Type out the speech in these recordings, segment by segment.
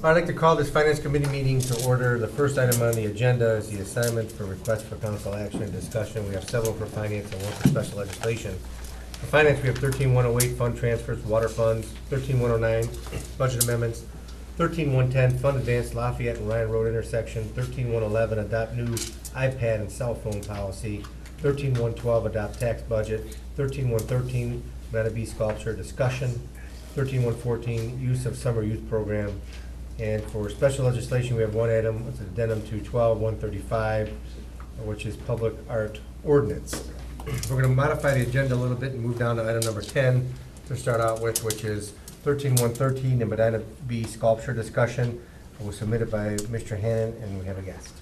I'd like to call this Finance Committee meeting to order. The first item on the agenda is the assignment for request for council action and discussion. We have several for finance and one for special legislation. For finance, we have 13108 fund transfers, water funds, 13109 budget amendments, 13110 fund advance Lafayette and Ryan Road intersection, 13111 adopt new iPad and cell phone policy, 13112 adopt tax budget, 13113 Meta B sculpture discussion, 13114 use of summer youth program. And for special legislation, we have one item, it's addendum to 12135, which is public art ordinance. We're going to modify the agenda a little bit and move down to item number 10 to start out with, which is 13113, the Medina B sculpture discussion. It was submitted by Mr. Hannon, and we have a guest.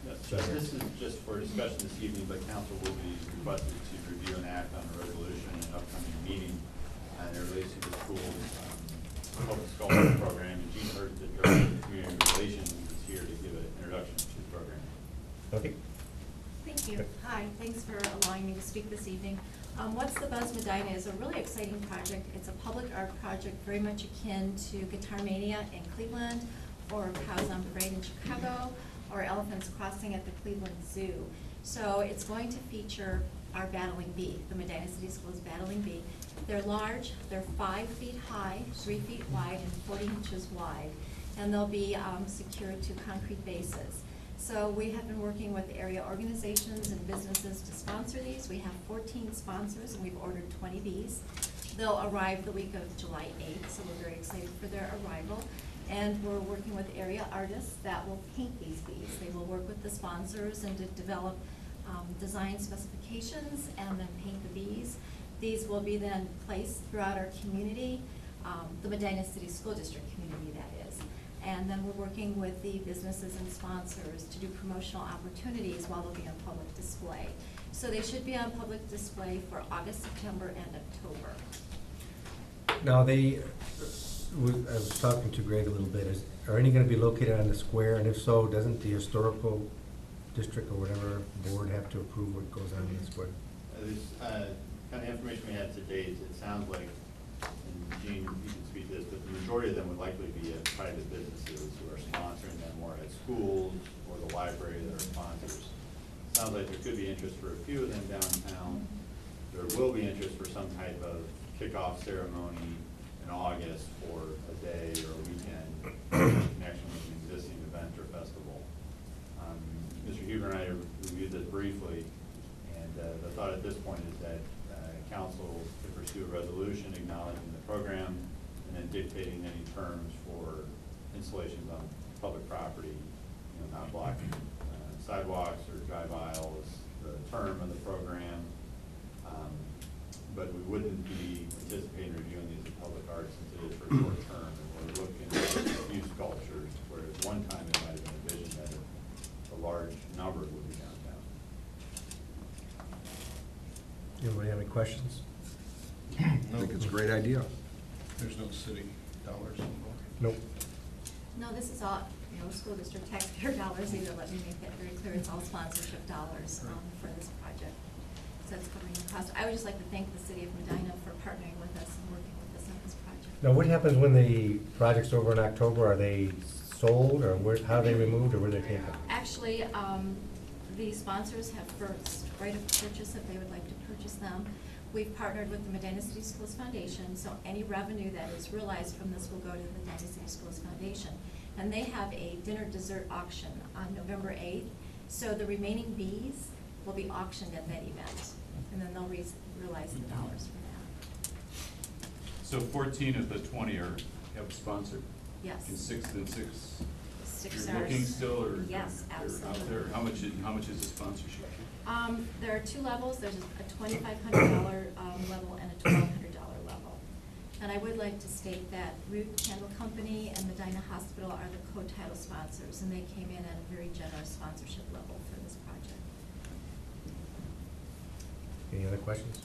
Yes, so this is just for discussion this evening, but council will be requested to review and act on a resolution in an upcoming meeting, and it relates to the school's public scholarship program. And Gene Hurd, the Director of Community Relations, is here to give an introduction to the program. Okay. Thank you. Hi, thanks for allowing me to speak this evening. What's the Buzz Medina is a really exciting project. It's a public art project very much akin to Guitar Mania in Cleveland, or Cows on Parade in Chicago, or Elephants Crossing at the Cleveland Zoo. So it's going to feature our Battling Bee, the Medina City Schools Battling Bee. They're large, they're 5 feet high, 3 feet wide, and 40 inches wide, and they'll be secured to concrete bases. So we have been working with area organizations and businesses to sponsor these. We have 14 sponsors, and we've ordered 20 bees. They'll arrive the week of July 8th, so we're very excited for their arrival. And we're working with area artists that will paint these bees. They will work with the sponsors and to develop design specifications and then paint the bees. These will be then placed throughout our community, the Medina City School District community, that is. And then we're working with the businesses and sponsors to do promotional opportunities while they'll be on public display. So they should be on public display for August, September, and October. Now, I was talking to Greg a little bit. Are any going to be located on the square? And if so, doesn't the historical district or whatever board have to approve what goes on in the square? This kind of information we have to date, it sounds like, and Gene, you can speak to this, but the majority of them would likely be at private businesses who are sponsoring them, or at schools or the library that are sponsors. Sounds like there could be interest for a few of them downtown. There will be interest for some type of kickoff ceremony in August for a day or a weekend in connection with an existing event or festival. Mr. Huber and I reviewed this briefly, and the thought at this point is that council could pursue a resolution acknowledging the program and then dictating any terms for installations on public property, not blocking sidewalks or drive aisles, the term of the program. But we wouldn't be anticipating reviewing these as public art since it is for a short term, and we're looking at a few sculptures, whereas one time it might have been envisioned that a large number would be downtown. Anybody have any questions? I think it's a great idea. There's no city dollars involved. Nope. No, this is all, school district taxpayer dollars either. Let me make that very clear. It's all sponsorship dollars for this project. So it's covering the cost. I would just like to thank the city of Medina for partnering with us and working with us on this project. Now, what happens when the project's over in October? Are they sold, or how are they removed, or where they taken? Actually, the sponsors have first right of purchase if they would like to purchase them. We've partnered with the Medina City Schools Foundation, so any revenue that is realized from this will go to the Medina City Schools Foundation. And they have a dinner dessert auction on November 8th, so the remaining bees will be auctioned at that event, and then they'll realize the dollars for that. So 14 of the 20 have sponsored? Yes. And 6 and 6? 6 You're are. looking still, or? Yes, they're absolutely. out there? How much is the sponsorship? There are 2 levels. There's a $2,500 level and a $1,200 level. And I would like to state that Root Candle Company and Medina Hospital are the co-title sponsors, and they came in at a very generous sponsorship level for this project. Any other questions?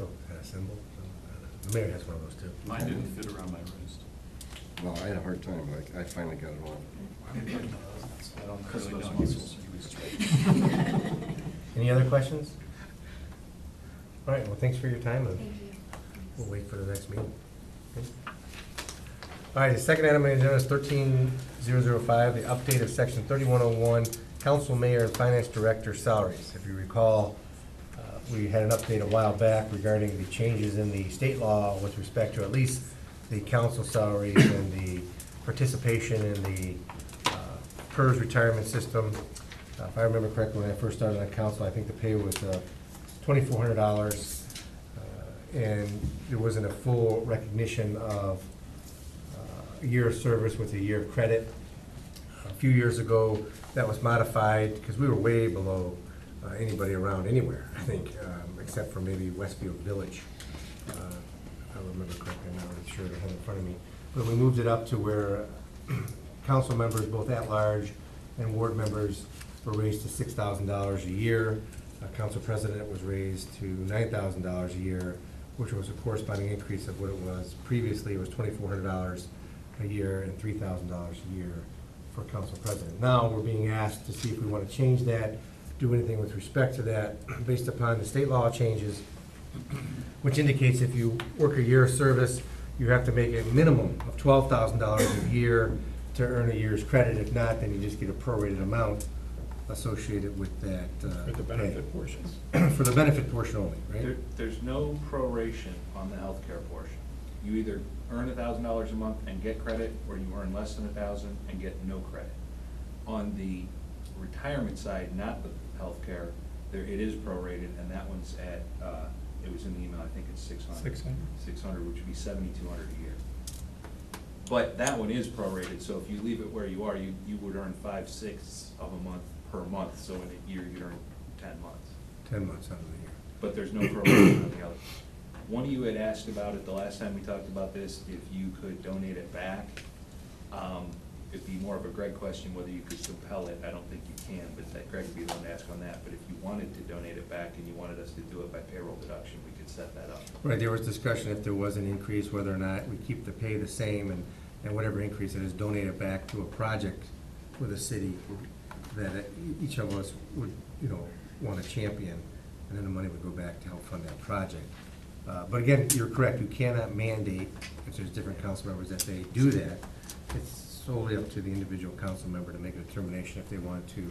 Oh, a symbol? The mayor has one of those too. Mine didn't fit around my wrist. Well, I had a hard time, like, I finally got it on. I don't Chris really knows know muscles. Any other questions? All right, well, thanks for your time, and Thank you. we'll wait for the next meeting. Okay. All right, the second item on the agenda is 13005, the update of section 3101, council, mayor, and finance director salaries. If you recall, we had an update a while back regarding the changes in the state law with respect to at least the council salaries and the participation in the PERS retirement system. If I remember correctly, when I first started on council, I think the pay was $2,400, and there wasn't a full recognition of a year of service with a year of credit. A few years ago, that was modified because we were way below anybody around anywhere, I think, except for maybe Westfield Village. If I remember correctly, I'm not really sure, I have it in front of me. But we moved it up to where council members, both at-large and ward members, were raised to $6,000 a year. Council president was raised to $9,000 a year, which was a corresponding increase of what it was previously. It was $2,400 a year and $3,000 a year for council president. Now, we're being asked to see if we want to change that, do anything with respect to that, based upon the state law changes, which indicates if you work a year of service, you have to make a minimum of $12,000 a year to earn a year's credit. If not, then you just get a prorated amount associated with that. For the benefit portions. For the benefit portion only, right? There's no proration on the healthcare portion. You either earn $1,000 a month and get credit, or you earn less than $1,000 and get no credit. On the retirement side, not the healthcare, it is prorated, and that one's at, it was in the email, I think it's 600. 600, which would be $7,200 a year. But that one is prorated, so if you leave it where you are, you would earn 5/6 of a month per month, so in a year you'd earn 10 months. 10 months out of the year. But there's no proration on the other. One of you had asked about it the last time we talked about this, if you could donate it back. It'd be more of a Greg question whether you could compel it. I don't think you can, but that Greg would be the one to ask on that. But if you wanted to donate it back and you wanted us to do it by payroll deduction, we could set that up. Right, there was discussion if there was an increase, whether or not we keep the pay the same, and whatever increase it is, donate it back to a project with the city that each of us would, want to champion, and then the money would go back to help fund that project. But again, you're correct, you cannot mandate, if there's different council members, that they do that. It's solely up to the individual council member to make a determination if they want to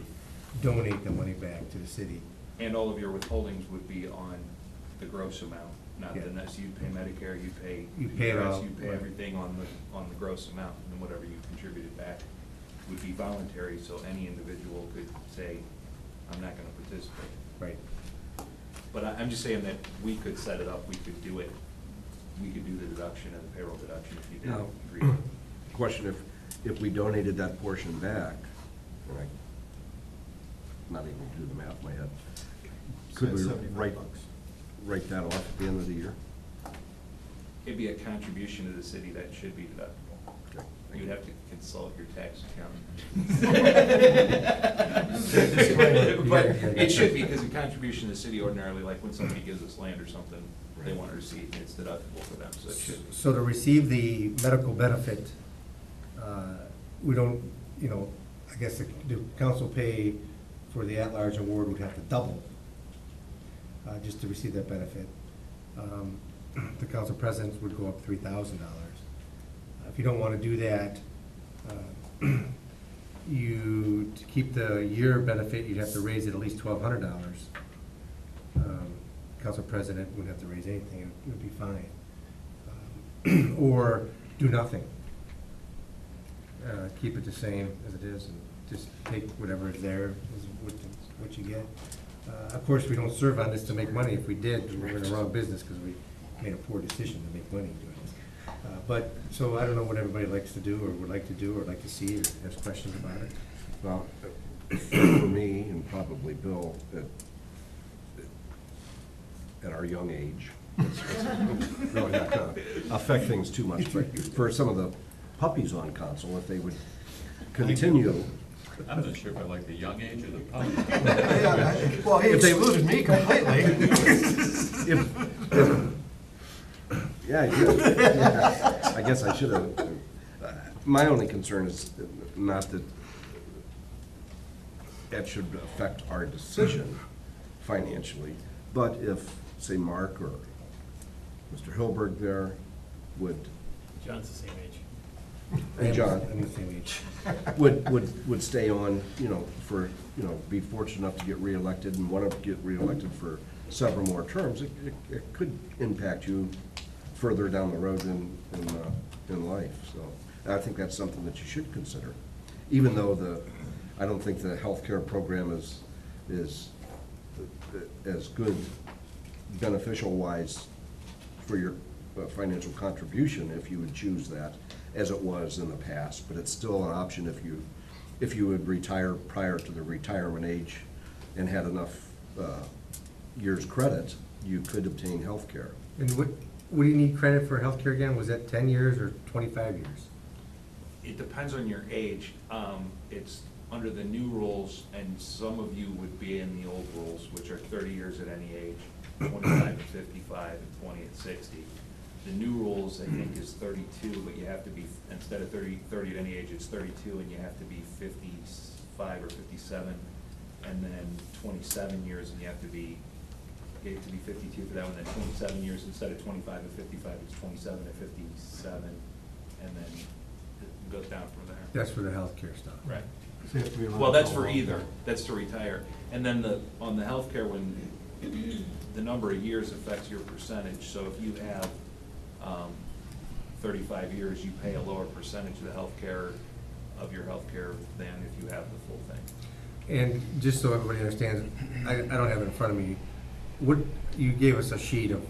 donate the money back to the city. And all of your withholdings would be on the gross amount, not Yeah. the net. So you'd pay Medicare, you'd pay You pay it PRS, all, you'd pay right. everything on the gross amount, and then whatever you contributed back would be voluntary, so any individual could say, I'm not gonna participate. Right. But I'm just saying that we could set it up, we could do it, we could do the deduction and the payroll deduction if you Now, didn't agree. question, if we donated that portion back, and I'm not even gonna do the math in my head, could we write that off at the end of the year? It'd be a contribution to the city that should be deductible. Okay, thank You'd you. have to consult your tax Disclaimer. accountant. But it should be, because a contribution to the city ordinarily, like when somebody gives us land or something, they want a receipt, and it's deductible for them, so it should. So to receive the medical benefit, we don't, I guess the council pay for the at-large award would have to double just to receive that benefit. The council president would go up $3,000. If you don't want to do that, to keep the year benefit, you'd have to raise it at least $1,200. Council president wouldn't have to raise anything, it would be fine. Or do nothing. Keep it the same as it is, and just take whatever is there, is what you get. Of course, we don't serve on this to make money. If we did, we're in the wrong business, because we made a poor decision to make money doing this. But, so I don't know what everybody likes to do, or would like to do, or like to see, or has questions about it. Well, for me, and probably Bill, at our young age, it's really not gonna affect things too much, but for some of the puppies on council, if they would continue. I'm not sure if I like the young age or the public. Well, he excluded me completely. Yeah, I did. Yeah. I guess I should have. My only concern is not that that should affect our decision financially, but if, say, Mark or Mr. Hilberg there would. John's the same age. Hey, John. I'm the same age. would stay on, for, be fortunate enough to get reelected and want to get reelected for several more terms, it could impact you further down the road in life. So I think that's something that you should consider. Even though I don't think the healthcare program is as good beneficial-wise for your financial contribution, if you would choose that, as it was in the past, but it's still an option if you would retire prior to the retirement age and had enough years credit, you could obtain health care. And what do you need credit for healthcare again? Was that 10 years or 25 years? It depends on your age. It's under the new rules, and some of you would be in the old rules, which are 30 years at any age, 25 at 55, and 20 at 60. The new rules, I think, is 32, but you have to be, instead of 30 at any age, it's 32, and you have to be 55 or 57, and then 27 years, and you have to be 52 for that one, then 27 years instead of 25 at 55, it's 27 at 57, and then it goes down from there. That's for the healthcare stuff. Right. So you have to be around Well, that's for a for long either, time. that's to retire. And then on the healthcare, when the number of years affects your percentage, so if you have 35 years, you pay a lower percentage of the healthcare, of your healthcare than if you have the full thing. And just so everybody understands, I don't have it in front of me, you gave us a sheet of,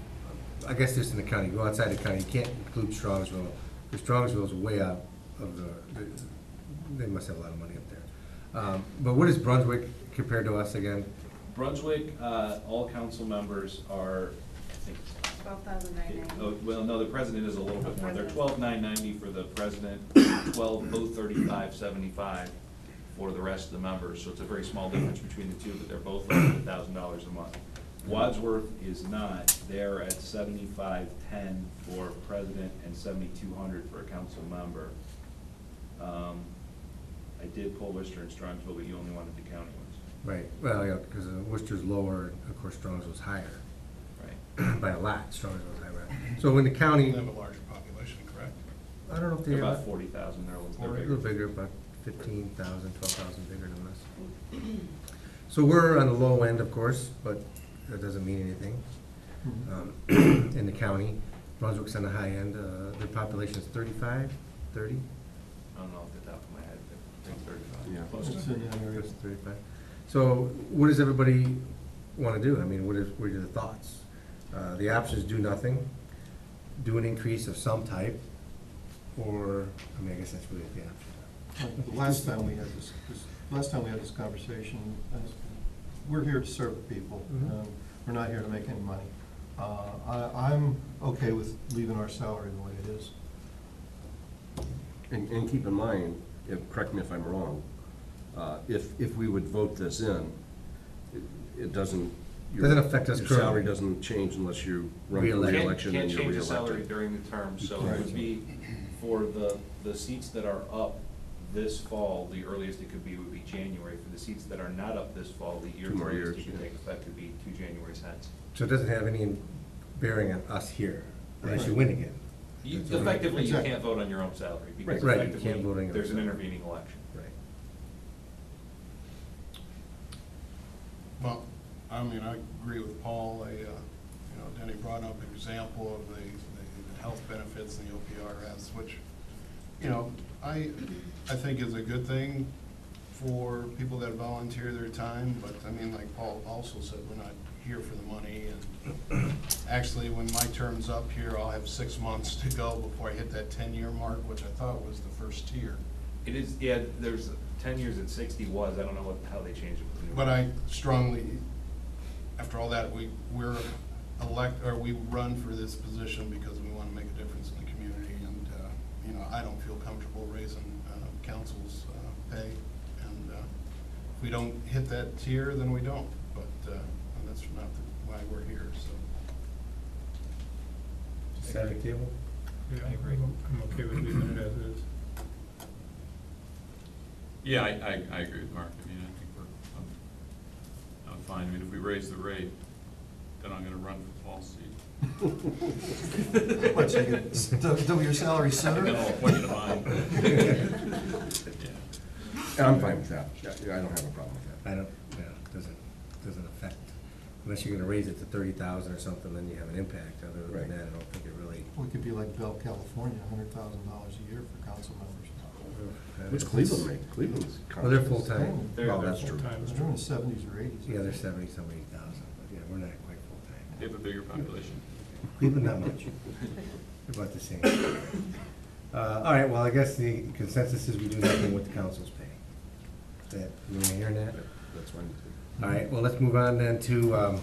I guess this in the county, go outside the county, you can't include Strongsville, because Strongsville's way out of they must have a lot of money up there. But what is Brunswick compared to us again? Brunswick, all council members are, I think, 12,990. well, no, the president is a little bit more. They're President. 12,990 for the president, 03575 for the rest of the members. So it's a very small difference between the two, but they're both less than $1,000 a month. Wadsworth is not. They're at 7,510 for president and 7,200 for a council member. I did pull Worcester and Strongsville, but you only wanted the county ones. Right, well, yeah, because Worcester's lower, of course, Strongsville's higher, Right. by a lot, Strongsville's higher. So in the county, They have a larger population, correct? I don't know if they They're have. about 40,000. They're A bigger. little bigger, about 15,000, 12,000 bigger than us. So we're on the low end, of course, but that doesn't mean anything. In the county, Brunswick's on the high end, their population's 35, 30? I don't know off the top of my head, but I think 35. Yeah. Close to It's in that area. It's 35. So what does everybody want to do? I mean, what are the thoughts? The options: do nothing, do an increase of some type, or, I mean, I guess that's really the option. The last time we had this conversation, we're here to serve the people. Mhm. We're not here to make any money. I'm okay with leaving our salary the way it is. And keep in mind, correct me if I'm wrong, if we would vote this in, it doesn't. Doesn't affect us Your salary currently. doesn't change unless you run for Reelected. reelection and Can't you're change the reelected. salary during the term, so Right. it would be for the seats that are up this fall, the earliest it could be would be January. For the seats that are not up this fall, the 2 more earliest years, it could yeah. take effect would be 2 January hence. So it doesn't have any bearing on us here, unless you win again. Effectively, you Exactly. can't vote on your own salary, because Right, you can't effectively, vote on your there's an salary. intervening election. Right. Well, I mean, I agree with Paul. Denny brought up an example of the health benefits the OPR has, which, I think is a good thing for people that volunteer their time, but I mean, like Paul also said, we're not here for the money, and actually, when my term's up here, I'll have 6 months to go before I hit that 10-year mark, which I thought was the first tier. It is, yeah, there's 10 years at 60 was, I don't know how they changed it. with the new But one. I strongly, after all that, we run for this position because we want to make a difference in the community, and, I don't feel comfortable raising council's pay, and if we don't hit that tier, then we don't, but that's not why we're here, so. Set a table? Yeah, I agree. I'm okay with leaving it as is. Yeah, I agree with Mark. I mean, I think I'm fine. I mean, if we raise the rate, then I'm gonna run for Paul's seat. What, so you can double your salary And then I'll sooner? appoint you to mine. Yeah. I'm fine with that. Yeah, I don't have a problem with that. I don't, doesn't affect, unless you're gonna raise it to 30,000 or something, then you have an impact. Other Right. than that, I don't think it really. We could be like Bell, California, $100,000 a year for council members. What's Cleveland make? Cleveland's. Well, they're full-time. They're Well, that's true. full-time. They're in the 70s or 80s. Yeah, they're 70, some 80,000, but yeah, we're not quite full-time. They have a bigger population. Cleveland, not much. They're about the same. All right, well, I guess the consensus is we do nothing with the council's pay. That, you want to hear that? That's fine. All right, well, let's move on then to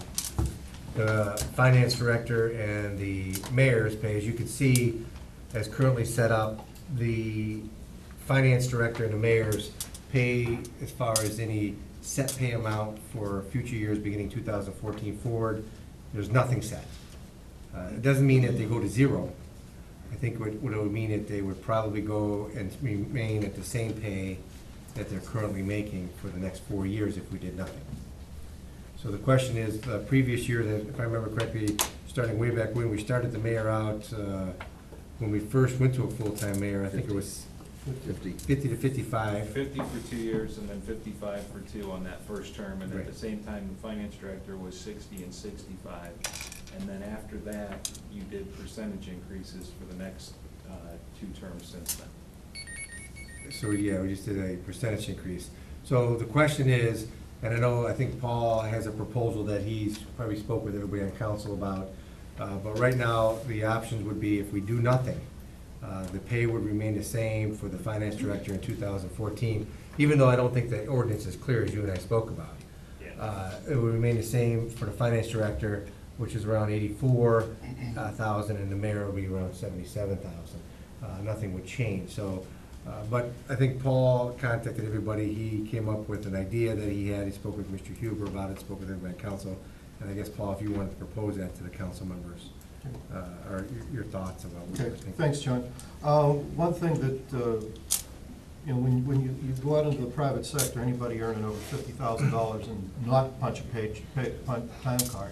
the finance director and the mayor's pay. As you can see, as currently set up, the finance director and the mayor's pay, as far as any set pay amount for future years beginning 2014 forward, there's nothing set. It doesn't mean that they go to zero. I think what it would mean that they would probably go and remain at the same pay that they're currently making for the next 4 years if we did nothing. So the question is, the previous year, that if I remember correctly, starting way back when we started the mayor out, when we first went to a full-time mayor, I think it was 50. 50 to 55. 50 for 2 years and then 55 for 2 on that first term. And at Right. the same time, the finance director was 60 and 65. And then after that, you did percentage increases for the next 2 terms since then. So, yeah, we just did a percentage increase. So the question is, and I think Paul has a proposal that he's probably spoke with everybody on council about, but right now, the options would be if we do nothing, the pay would remain the same for the finance director in 2014, even though I don't think the ordinance is clear, as you and I spoke about. It would remain the same for the finance director, which is around 84,000, and the mayor would be around 77,000. Nothing would change, so, but I think Paul contacted everybody, he came up with an idea that he had, he spoke with Mr. Huber about it, spoke with everybody on council, and I guess, Paul, if you wanted to propose that to the council members, or your thoughts about what you Okay, were thinking. thanks, John. One thing that, you know, when you go out into the private sector, anybody earning over $50,000 and not punch a time card,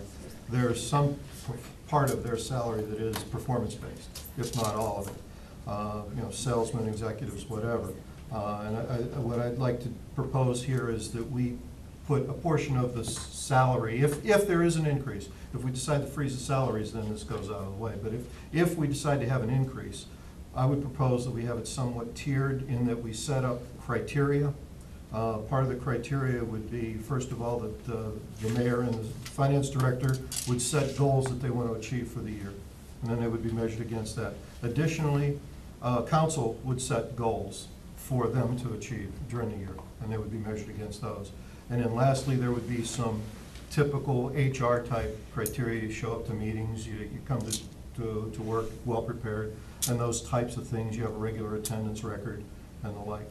there's some part of their salary that is performance-based, if not all of it. You know, salesmen, executives, whatever. And what I'd like to propose here is that we put a portion of the salary, if there is an increase, if we decide to freeze the salaries, then this goes out of the way. But if we decide to have an increase, I would propose that we have it somewhat tiered in that we set up criteria. Part of the criteria would be, first of all, that the mayor and the finance director would set goals that they want to achieve for the year, and then they would be measured against that. Additionally, council would set goals for them to achieve during the year, and they would be measured against those. And then lastly, there would be some typical HR-type criteria. You show up to meetings, you come to work well-prepared, and those types of things. You have a regular attendance record and the like.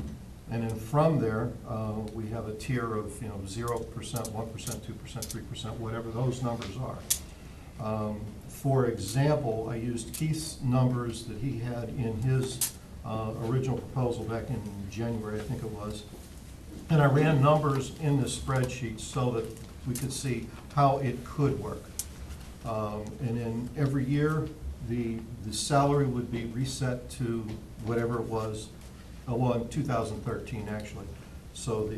And then from there, we have a tier of, 0%, 1%, 2%, 3%, whatever those numbers are. For example, I used Keith's numbers that he had in his original proposal back in January, I think it was. And I ran numbers in this spreadsheet so that we could see how it could work. And then every year, the salary would be reset to whatever it was, well, in 2013, actually. So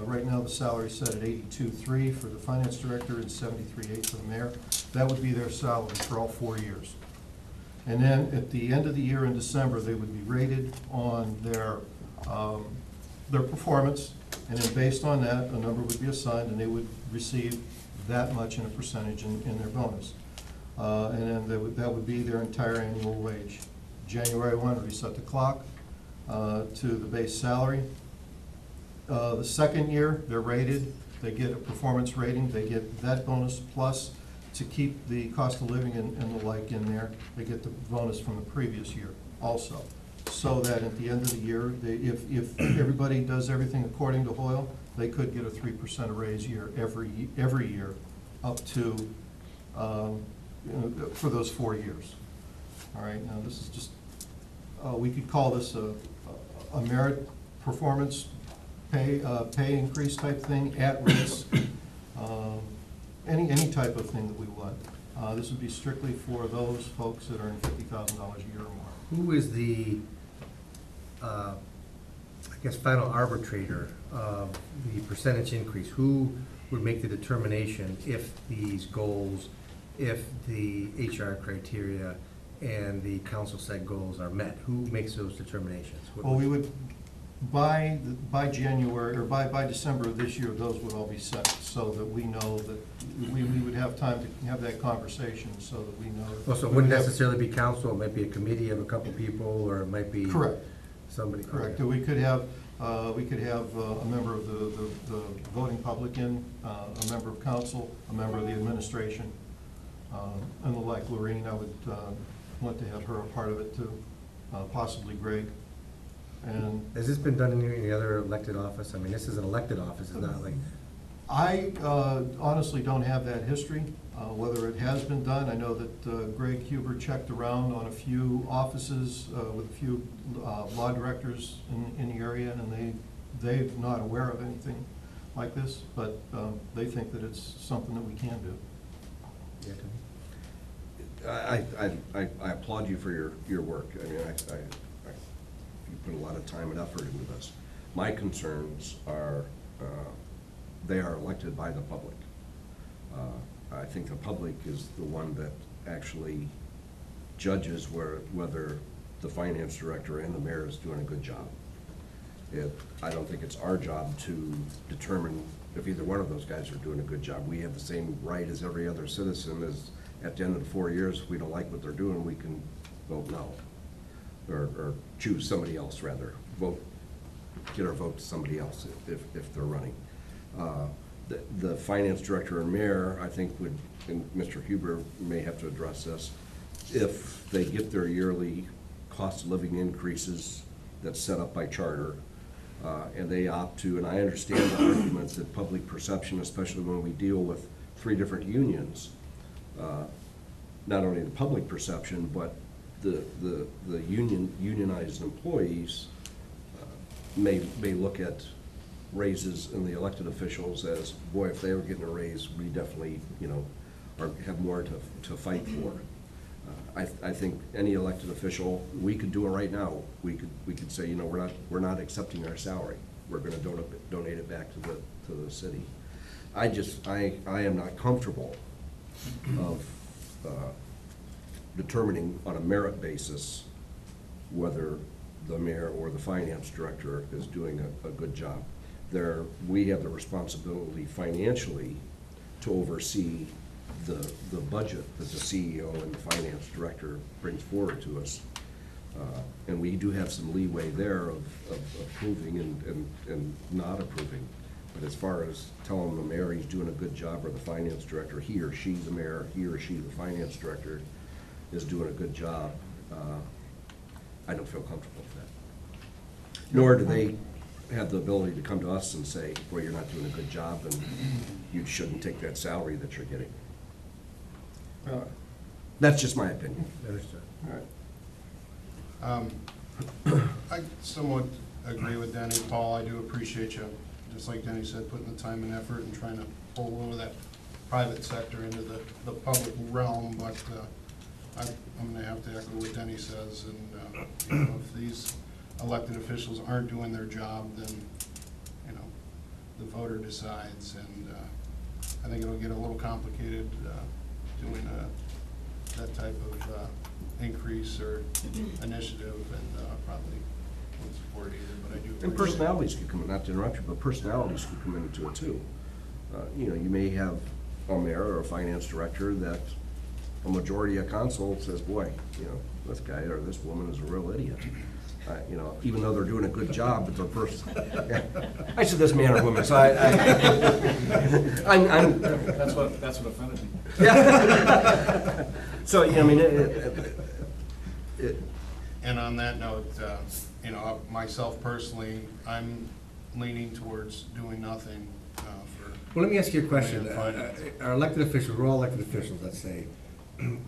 right now, the salary is set at 82.3 for the finance director and 73.8 for the mayor. That would be their salary for all 4 years. And then at the end of the year in December, they would be rated on their performance, and then based on that, a number would be assigned, and they would receive that much in a percentage in their bonus. And then that would be their entire annual wage. January 1, reset the clock to the base salary. The second year, they're rated, they get a performance rating, they get that bonus plus, to keep the cost of living and the like in there, they get the bonus from the previous year also. So that at the end of the year, if everybody does everything according to Hoyle, they could get a 3% raise every year up to, for those 4 years. All right, now this is just, we could call this a merit performance pay increase type thing at risk. any type of thing that we want. This would be strictly for those folks that earn $50,000 a year or more. Who is the, I guess, final arbitrator of the percentage increase? Who would make the determination if these goals, if the HR criteria and the council set goals are met? Who makes those determinations? Well, we would, by January, or by December of this year, those would all be set, so that we know that, we would have time to have that conversation, so that we know. Oh, so it wouldn't necessarily be council, it might be a committee of a couple people, or it might be. Correct. Somebody. Correct. We could have a member of the voting public in, a member of council, a member of the administration, and the like. Lorraine, I would want to have her a part of it too, possibly Greg. And Has this been done in any other elected office? I mean, this is an elected office, it's not like, I honestly don't have that history, whether it has been done. I know that Greg Huber checked around on a few offices with a few law directors in the area, and they're not aware of anything like this, but they think that it's something that we can do. yeah, I applaud you for your work. I mean, you put a lot of time and effort into this. My concerns are, they are elected by the public. I think the public is the one that actually judges whether the finance director and the mayor is doing a good job. I don't think it's our job to determine if either one of those guys are doing a good job. We have the same right as every other citizen. As at the end of the 4 years, if we don't like what they're doing, we can vote no. Or choose somebody else, rather. Get our vote to somebody else if they're running. The finance director and mayor, I think would, and Mr. Huber may have to address this, if they get their yearly cost of living increases that's set up by charter, and they opt to, and I understand the arguments that public perception, especially when we deal with 3 different unions, not only the public perception, but the unionized employees may look at raises in the elected officials as, boy, if they were getting a raise, we definitely, have more to fight for. I think any elected official, we could do it right now. We could say, we're not accepting our salary. We're going to donate it back to the city. I am not comfortable of determining on a merit basis whether the mayor or the finance director is doing a good job. We have the responsibility financially to oversee the budget that the CEO and the finance director brings forward to us. And we do have some leeway there of approving and not approving. But as far as telling the mayor he's doing a good job, or the finance director, he or she, the mayor, he or she, the finance director, is doing a good job, I don't feel comfortable with that. Nor do they have the ability to come to us and say, well, you're not doing a good job and you shouldn't take that salary that you're getting. That's just my opinion. understood. All right. I somewhat agree with Denny. Paul, I do appreciate you, just like Denny said, putting the time and effort and trying to pull a little of that private sector into the public realm, but I'm gonna have to echo what Denny says, and if these elected officials aren't doing their job, then the voter decides, and I think it'll get a little complicated doing that type of increase or initiative, and probably won't support it either, but I do. And personalities could come in, not to interrupt you, but personalities could come into it too. You may have a mayor or a finance director that a majority of council says, boy, this guy or this woman is a real idiot. Even though they're doing a good job, but their person. I said this man or woman, so I'm. That's what offended me. Yeah. So, And on that note, myself personally, I'm leaning towards doing nothing for. Well, let me ask you a question. Finance. Our elected officials, we're all elected officials, let's say, and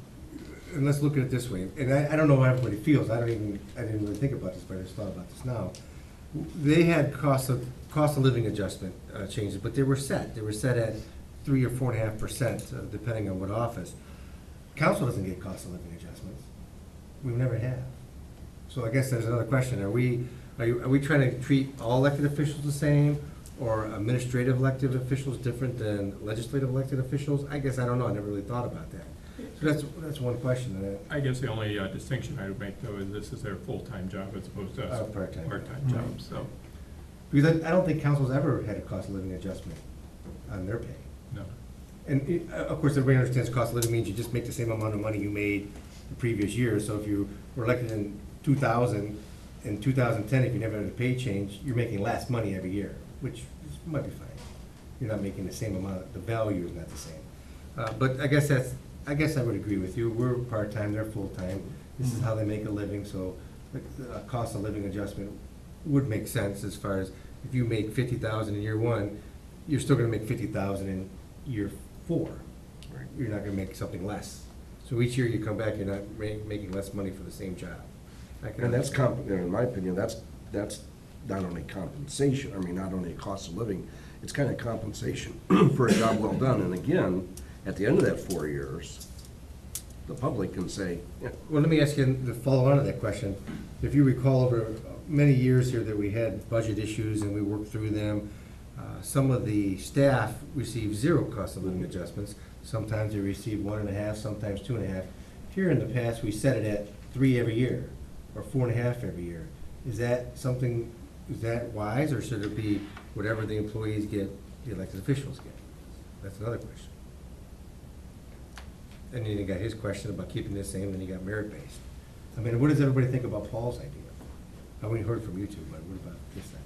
let's look at it this way, and I don't know how everybody feels, I didn't really think about this, but I just thought about this now. They had cost of living adjustment changes, but they were set at 3 or 4.5%, depending on what office. Council doesn't get cost of living adjustments. We've never have. So I guess there's another question. Are we trying to treat all elected officials the same, or administrative elected officials different than legislative elected officials? I guess I don't know. I never really thought about that. So that's one question. I guess the only distinction I would make, though, is this is their full-time job as opposed to us Part-time. part-time job, so, Because I don't think council's ever had a cost of living adjustment on their pay. no. And of course, everybody understands cost of living means you just make the same amount of money you made the previous year. So if you were elected in 2000, in 2010, if you never had a pay change, you're making less money every year, which might be fine. You're not making the same amount, the value is not the same. But I guess I would agree with you. We're part-time, they're full-time. This is how they make a living, so the cost of living adjustment would make sense as far as if you make 50,000 in year one, you're still gonna make 50,000 in year 4. Right. You're not gonna make something less. So each year you come back, you're not making less money for the same job. And that's in my opinion, that's not only compensation, I mean, not only a cost of living, it's kind of compensation for a job well done. And again, at the end of that 4 years, the public can say, yeah, Well, let me ask you, to follow on to that question, if you recall over many years here that we had budget issues and we worked through them, some of the staff received 0 cost of living adjustments. Sometimes they received 1.5, sometimes 2.5. Here in the past, we set it at 3 every year, or 4.5 every year. Is that wise, or should it be whatever the employees get, the elected officials get? That's another question. And then you got his question about keeping this same, then you got merit-based. I mean, what does everybody think about Paul's idea? I only heard from you two, but what about this idea?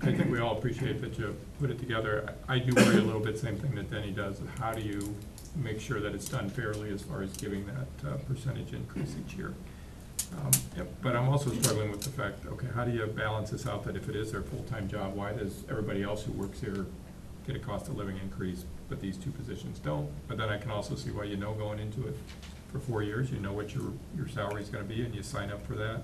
I think we all appreciate that you put it together. I do worry a little bit, same thing that Denny does, of how do you make sure that it's done fairly as far as giving that percentage increase each year. But I'm also struggling with the fact, okay, how do you balance this out, that if it is their full-time job, why does everybody else who works here get a cost of living increase, but these 2 positions don't? But then I can also see why, going into it for 4 years, you know what your salary is gonna be, and you sign up for that.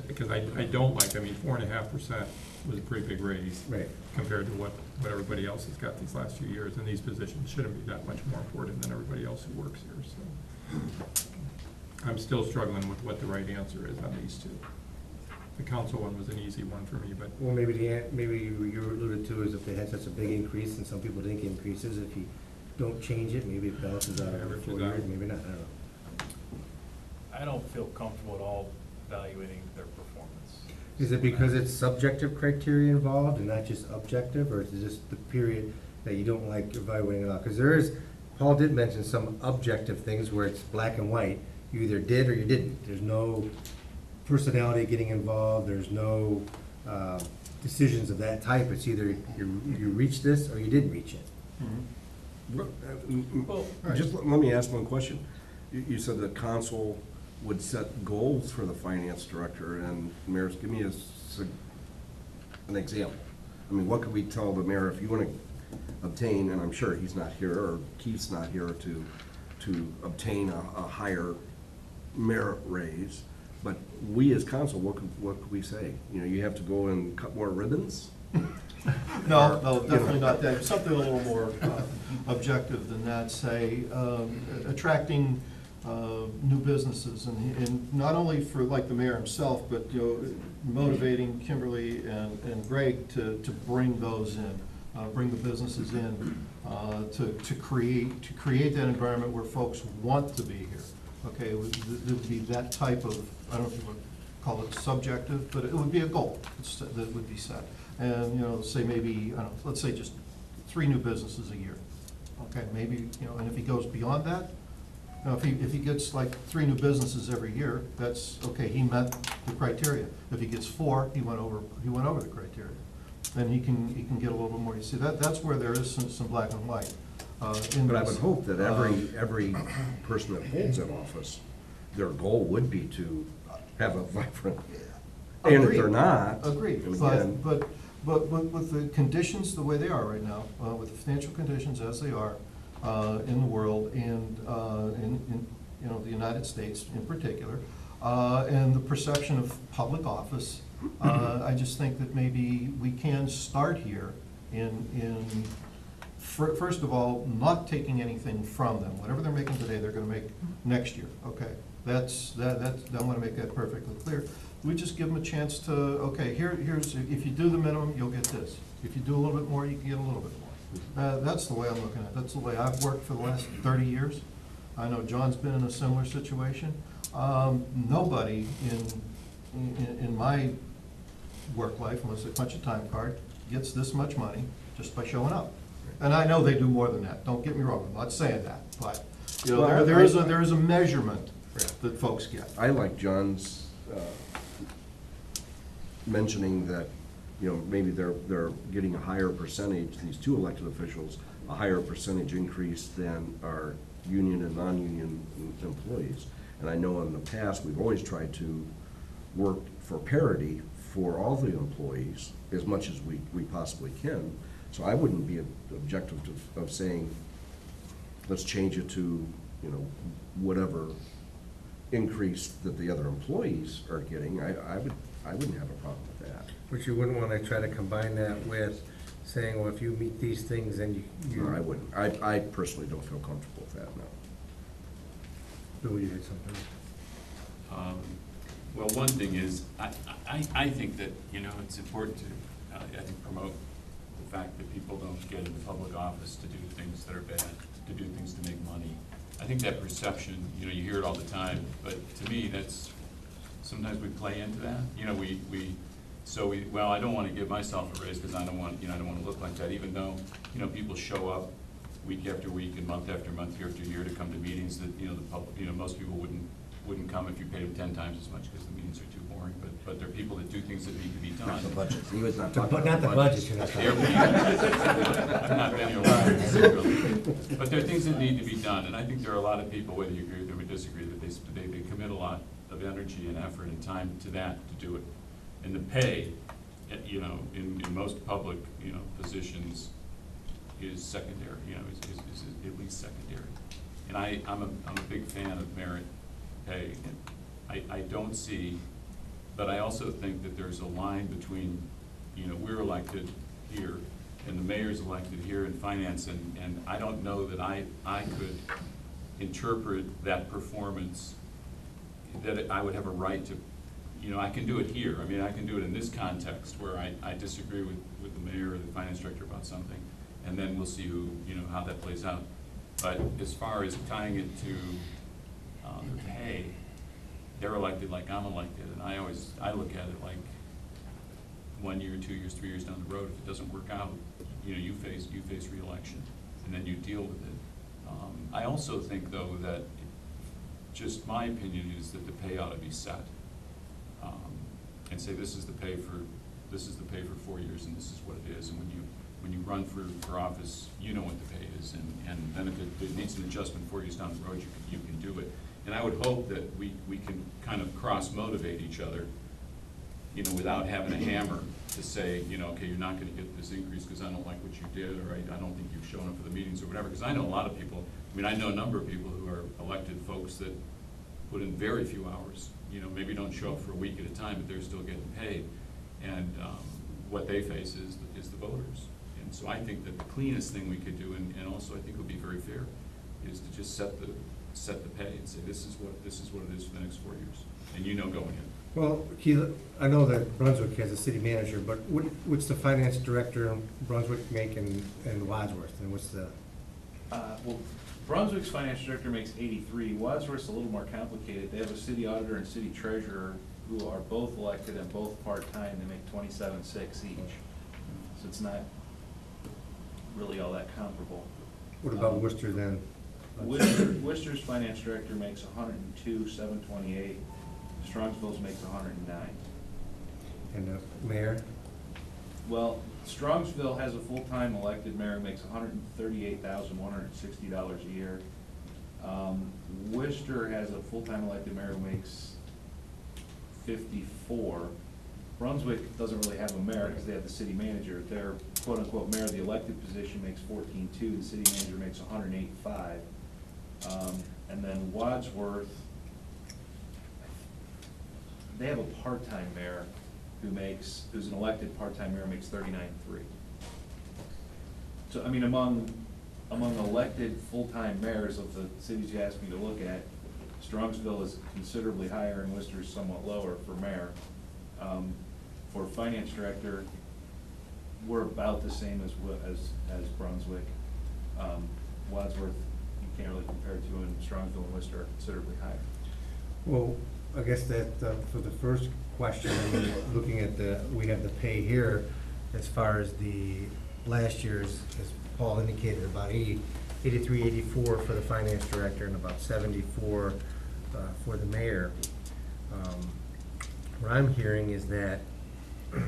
Because I don't like, 4.5% was a pretty big raise. Right. Compared to what everybody else has got these last few years, and these positions shouldn't be that much more important than everybody else who works here, so. I'm still struggling with what the right answer is on these 2. The council one was an easy one for me, but Well, maybe you alluded to is if they had such a big increase and some people didn't get increases, if you don't change it, maybe it balances out over 4 years, maybe not, I don't know. I don't feel comfortable at all evaluating their performance. Is it because it's subjective criteria involved and not just objective, or is it just the period that you don't like evaluating it out? Because Paul did mention some objective things where it's black and white. You either did or you didn't. There's no personality getting involved, there's no decisions of that type. It's either you reached this or you didn't reach it. well, just let me ask one question. You said the council would set goals for the finance director, and Mayor, give me an example. I mean, what could we tell the mayor if you want to obtain, and I'm sure he's not here, or Keith's not here to obtain a higher merit raise, but we as council, what could we say? You have to go and cut more ribbons? No, definitely not that. Something a little more objective than that, say, attracting new businesses, and not only for like the mayor himself, but motivating Kimberly and Greg to bring those in, bring the businesses in, to create that environment where folks want to be here. Okay, it would be that type of, I don't know if you would call it subjective, but it would be a goal that would be set. And, say maybe, I don't know, let's say just 3 new businesses a year. Okay, maybe, and if he goes beyond that, if he gets like 3 new businesses every year, that's, okay, he met the criteria. If he gets 4, he went over the criteria. Then he can get a little bit more. You see, that's where there is some black and white. But I would hope that every person that holds that office, their goal would be to have a vibrant, and if they're not. Agreed, and again, but with the conditions the way they are right now, with the financial conditions as they are in the world, and in the United States in particular, and the perception of public office, I just think that maybe we can start here in first of all, not taking anything from them. Whatever they're making today, they're gonna make next year, okay? I wanna make that perfectly clear. We just give them a chance to, okay, here's, if you do the minimum, you'll get this. If you do a little bit more, you can get a little bit more. That's the way I'm looking at it. That's the way I've worked for the last 30 years. I know John's been in a similar situation. Nobody in my work life, unless they punch a time card, gets this much money just by showing up. And I know they do more than that, don't get me wrong, I'm not saying that, but, you know, Well, there is a measurement that folks get. I like John's mentioning that, you know, maybe they're getting a higher percentage, these two elected officials, a higher percentage increase than our union and non-union employees. And I know in the past, we've always tried to work for parity for all the employees as much as we possibly can. So I wouldn't be objective of saying, let's change it to, you know, whatever increase that the other employees are getting. I wouldn't have a problem with that. But you wouldn't want to try to combine that with saying, well, if you meet these things, then you. No, I wouldn't. I personally don't feel comfortable with that, no. Bill, you had something? Well, one thing is, I think that, you know, it's important to, I think, promote the fact that people don't get into public office to do things that are bad, to do things to make money. I think that perception, you know, you hear it all the time, but to me, that's, sometimes we play into that. You know, well, I don't want to give myself a raise because I don't want, you know, I don't want to look like that, even though, you know, people show up week after week and month after month, year after year to come to meetings that, you know, the public, you know, most people wouldn't come if you paid them 10 times as much because the meetings are too boring, but there are people that do things that need to be done. Not the budget. He was not But talking not about the budget, you're not There talking I've not been here long, really. But there are things that need to be done, and I think there are a lot of people, whether you agree with them or disagree, that they commit a lot of energy and effort and time to that, to do it. And the pay, you know, in most public, you know, positions is secondary, you know, is at least secondary. And I'm a big fan of merit pay. I don't see, but I also think that there's a line between, you know, we're elected here and the mayor's elected here in finance, and I don't know that I could interpret that performance, that I would have a right to, you know, I can do it here. I mean, I can do it in this context where I disagree with the mayor or the finance director about something, and then we'll see who, you know, how that plays out. But as far as tying it to the pay, they're elected like I'm elected, and I look at it like 1 year, 2 years, 3 years down the road, if it doesn't work out, you know, you face re-election, and then you deal with it. I also think, though, that just my opinion is that the pay ought to be set, and say this is the pay for 4 years, and this is what it is. And when you run for office, you know what the pay is, and then if it needs an adjustment 4 years down the road, you can do it. And I would hope that we can kind of cross-motivate each other, you know, without having a hammer to say, you know, okay, you're not gonna get this increase because I don't like what you did, or I don't think you've shown up for the meetings or whatever. Because I know a lot of people, I mean, I know a number of people who are elected folks that put in very few hours, you know, maybe don't show up for a week at a time, but they're still getting paid. And what they face is the voters. And so I think that the cleanest thing we could do, and also I think would be very fair, is to just set the pay and say, this is what it is for the next 4 years. And you know going in. Well, Keith, I know that Brunswick has a city manager, but what's the finance director in Brunswick make in Wadsworth, and what's the? Well, Brunswick's finance director makes 83. Wadsworth's a little more complicated. They have a city auditor and city treasurer who are both elected and both part-time. They make 27.6 each. So it's not really all that comparable. What about Worcester then? Worcester's finance director makes 102,728. Strongsville's makes 109. And the mayor? Well, Strongsville has a full-time elected mayor who makes $138,160 a year. Worcester has a full-time elected mayor who makes 54. Brunswick doesn't really have a mayor because they have the city manager. Their quote-unquote mayor, the elected position, makes 14.2. The city manager makes 108.5. And then Wadsworth, they have a part-time mayor who's an elected part-time mayor, makes 39.3. So, I mean, among elected full-time mayors of the cities you asked me to look at, Strongsville is considerably higher and Worcester is somewhat lower for mayor. For finance director, we're about the same as Brunswick. Wadsworth, you can't really compare to, and Strongsville and Worcester are considerably higher. Well, I guess that, for the first question, I mean, looking at we have the pay here, as far as the last year's, as Paul indicated, about 83, 84 for the finance director and about 74 for the mayor. What I'm hearing is that, I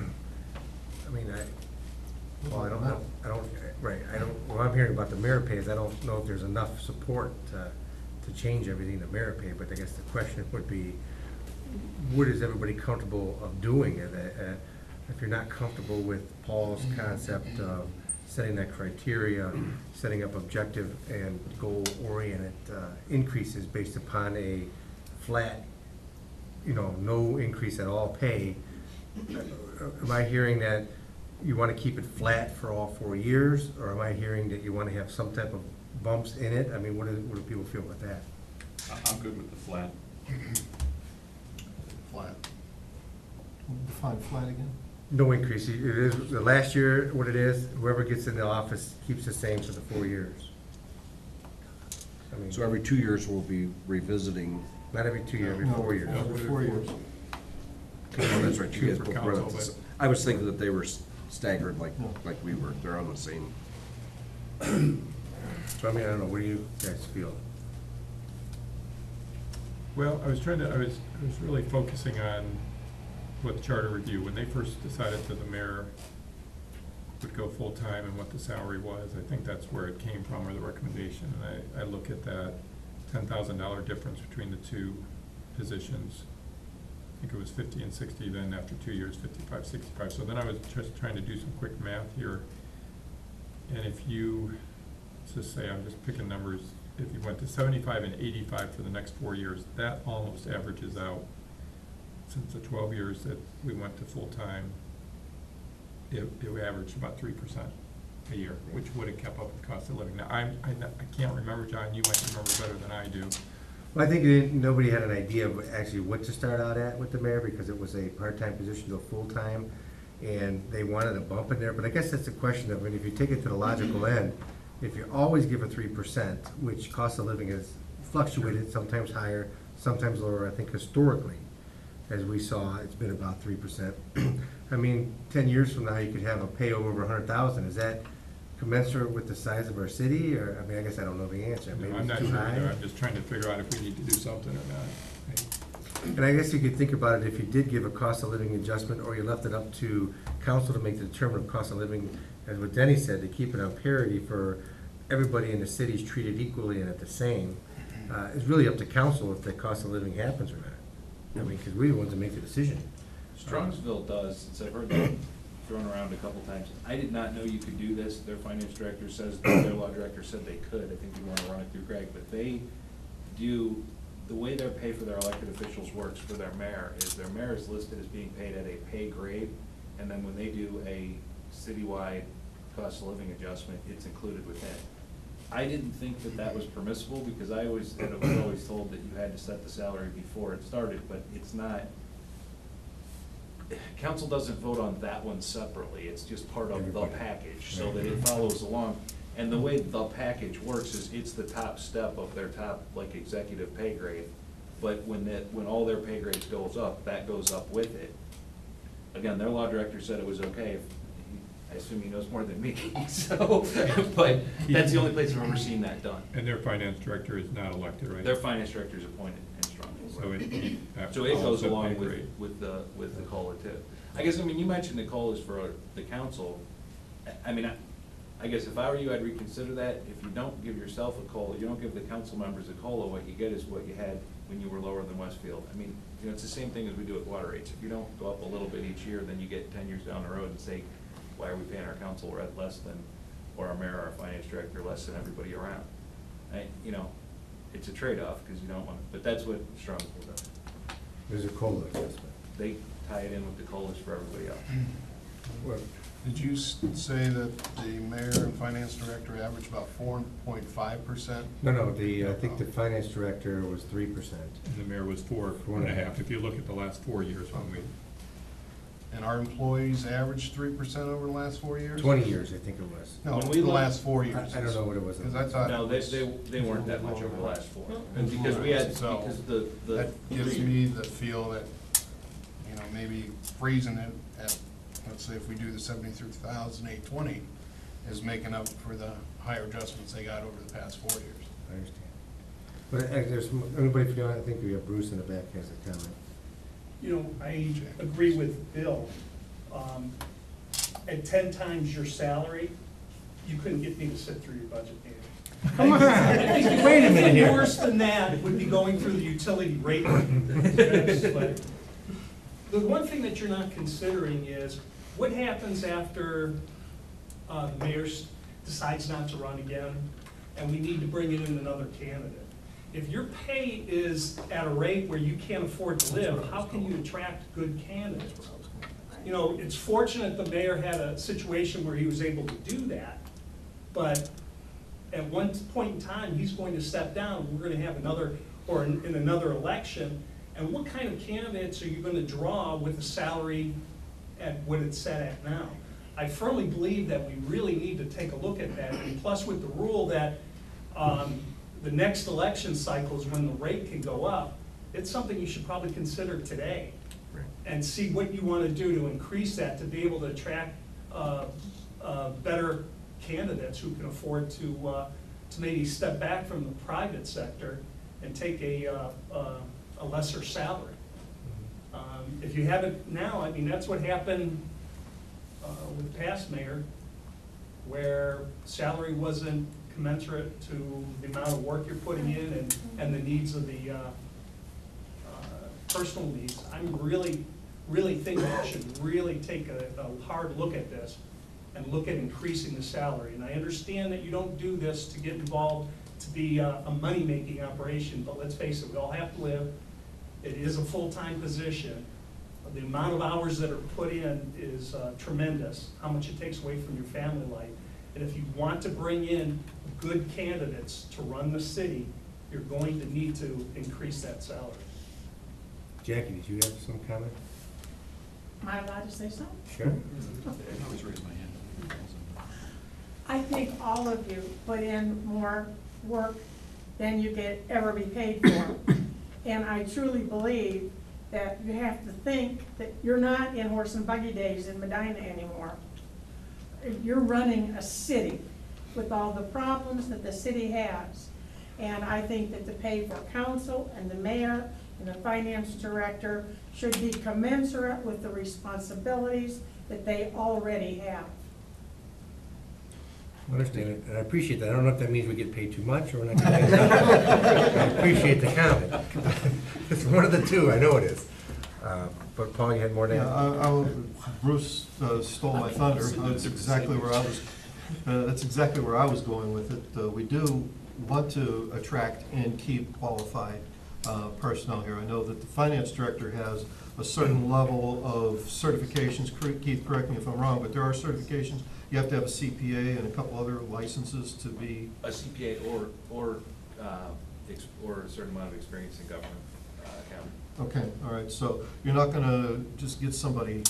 mean, well, I don't know, what I'm hearing about the mayor pay is I don't know if there's enough support to change everything to merit pay, but I guess the question would be, what is everybody comfortable of doing? If you're not comfortable with Paul's concept of setting that criteria, setting up objective and goal-oriented increases based upon a flat, no increase at all pay, am I hearing that you want to keep it flat for all 4 years, or am I hearing that you want to have some type of bumps in it? I mean, what do people feel with that? I'm good with the flat. Flat. Define flat again? No increase. It is, the last year, what it is, whoever gets in the office keeps the same for the 4 years. I mean, So every 2 years, we'll be revisiting. not every 2 years, every No, 4 years. Every 4 years. Oh, that's right, you guys For both council, brought up but- I was thinking that they were staggered like No. we were. They're on the same. So I mean, I don't know, what do you guys feel? Well, I was really focusing on what the charter review, when they first decided that the mayor would go full-time and what the salary was, I think that's where it came from, or the recommendation, and I look at that $10,000 difference between the two positions. I think it was 50 and 60, then after 2 years, 55, 65. So then I was just trying to do some quick math here. And if you, let's just say, I'm just picking numbers, if you went to 75 and 85 for the next 4 years, that almost averages out, since the 12 years that we went to full-time, it averaged about 3% a year, which would have kept up with the cost of living. Now, I can't remember, John, you might remember better than I do. Well, I think nobody had an idea of actually what to start out at with the mayor, because it was a part-time position to a full-time, and they wanted a bump in there, but I guess that's the question of, I mean, if you take it to the logical end, if you always give a 3%, which cost of living has fluctuated, sometimes higher, sometimes lower, I think historically, as we saw, it's been about 3%. I mean, 10 years from now, you could have a pay over 100,000, is that commensurate with the size of our city, or, I mean, I guess I don't know the answer, maybe I'm it's not too sure high? either. I'm just trying to figure out if we need to do something or not. And I guess you could think about it, if you did give a cost of living adjustment, or you left it up to council to make the determinant of cost of living, as what Denny said, to keep it on parity for everybody in the cities treated equally and at the same, it's really up to council if the cost of living happens or not. I mean, because we're the ones that make the decision. Strongsville does, since I've heard that thrown around a couple times. I did not know you could do this. Their finance director says, their law director said they could. I think you want to run it through Greg, but they do, the way their pay for their elected officials works for their mayor is their mayor is listed as being paid at a pay grade, and then when they do a citywide cost of living adjustment, it's included within. I didn't think that that was permissible, because I was always told that you had to set the salary before it started, but it's not. Council doesn't vote on that one separately, it's just part of the package, so that it follows along. And the way the package works is it's the top step of their top, like, executive pay grade, but when all their pay grades goes up, that goes up with it. Again, their law director said it was okay. I assume he knows more than me, so, but that's the only place I've ever seen that done. And their finance director is not elected, right? Their finance director is appointed in Strongville. So It goes also along pay grade. with the COLA too. I guess, I mean, you mentioned the COLAs for the council. I mean, I guess if I were you, I'd reconsider that. If you don't give yourself a COLA, you don't give the council members a COLA, what you get is what you had when you were lower than Westfield. I mean, it's the same thing as we do with water rates. If you don't go up a little bit each year, then you get 10 years down the road and say, why are we paying our council less than, or our mayor, our finance director, less than everybody around? It's a trade-off, because you don't want to, but that's what Strongsville does. There's a COLA adjustment. They tie it in with the COLAs for everybody else. Well, Did you say that the mayor and finance director average about 4.5%? No, I think the finance director was 3%. And the mayor was 4.5, if you look at the last 4 years when we, And our employees averaged 3% over the last 4 years? 20 years, I think it was. No, When we the look- last 4 years. I don't know what it was. Because I thought. No, it was- they weren't that much over the last 4. And because we had, So, because the. That gives me the feel that, you know, maybe freezing it at, let's say if we do the 73,820 is making up for the higher adjustments they got over the past 4 years. I understand. But there's, anybody from the audience, I think we have Bruce in the back has a comment. You know, I agree with Bill. At 10 times your salary, you couldn't get me to sit through your budget meeting. Come on. I think Wait a minute here. Worse than that would be going through the utility rate. But the one thing that you're not considering is what happens after the mayor decides not to run again, and we need to bring in another candidate. If your pay is at a rate where you can't afford to live, how can you attract good candidates? You know, it's fortunate the mayor had a situation where he was able to do that, but at one point in time, he's going to step down. We're going to have another, or in another election, and what kind of candidates are you going to draw with a salary at what it's set at now? I firmly believe that we really need to take a look at that, and plus with the rule that the next election cycle is when the rate can go up, it's something you should probably consider today and see what you want to do to increase that, to be able to attract better candidates who can afford to maybe step back from the private sector and take a lesser salary. If you have it now, I mean, that's what happened with the past mayor, where salary wasn't commensurate to the amount of work you're putting in and the needs of the personal needs. I'm really think that you should really take a hard look at this and look at increasing the salary. And I understand that you don't do this to get involved to be a money-making operation, but let's face it, we all have to live. It is a full-time position. The amount of hours that are put in is tremendous, how much it takes away from your family life. And if you want to bring in good candidates to run the city, you're going to need to increase that salary. Jackie, did you have some comment? Am I allowed to say something? Sure. I always raise my hand. I think all of you put in more work than you could ever be paid for. And I truly believe that you have to think that you're not in horse and buggy days in Medina anymore. You're running a city with all the problems that the city has. And I think that the pay for council and the mayor and the finance director should be commensurate with the responsibilities that they already have. I understand it, and I appreciate that. I don't know if that means we get paid too much or we're not getting paid enough. I appreciate the comment. It's one of the two, I know it is. But Paul, you had more to Yeah, add? Bruce stole my thunder. That's exactly where I was going with it. We do want to attract and keep qualified personnel here. I know that the finance director has a certain level of certifications. Keith, correct me if I'm wrong, but there are certifications. You have to have a CPA and a couple other licenses to be. A CPA or a certain amount of experience in government accounting. Okay, all right, so you're not gonna just get somebody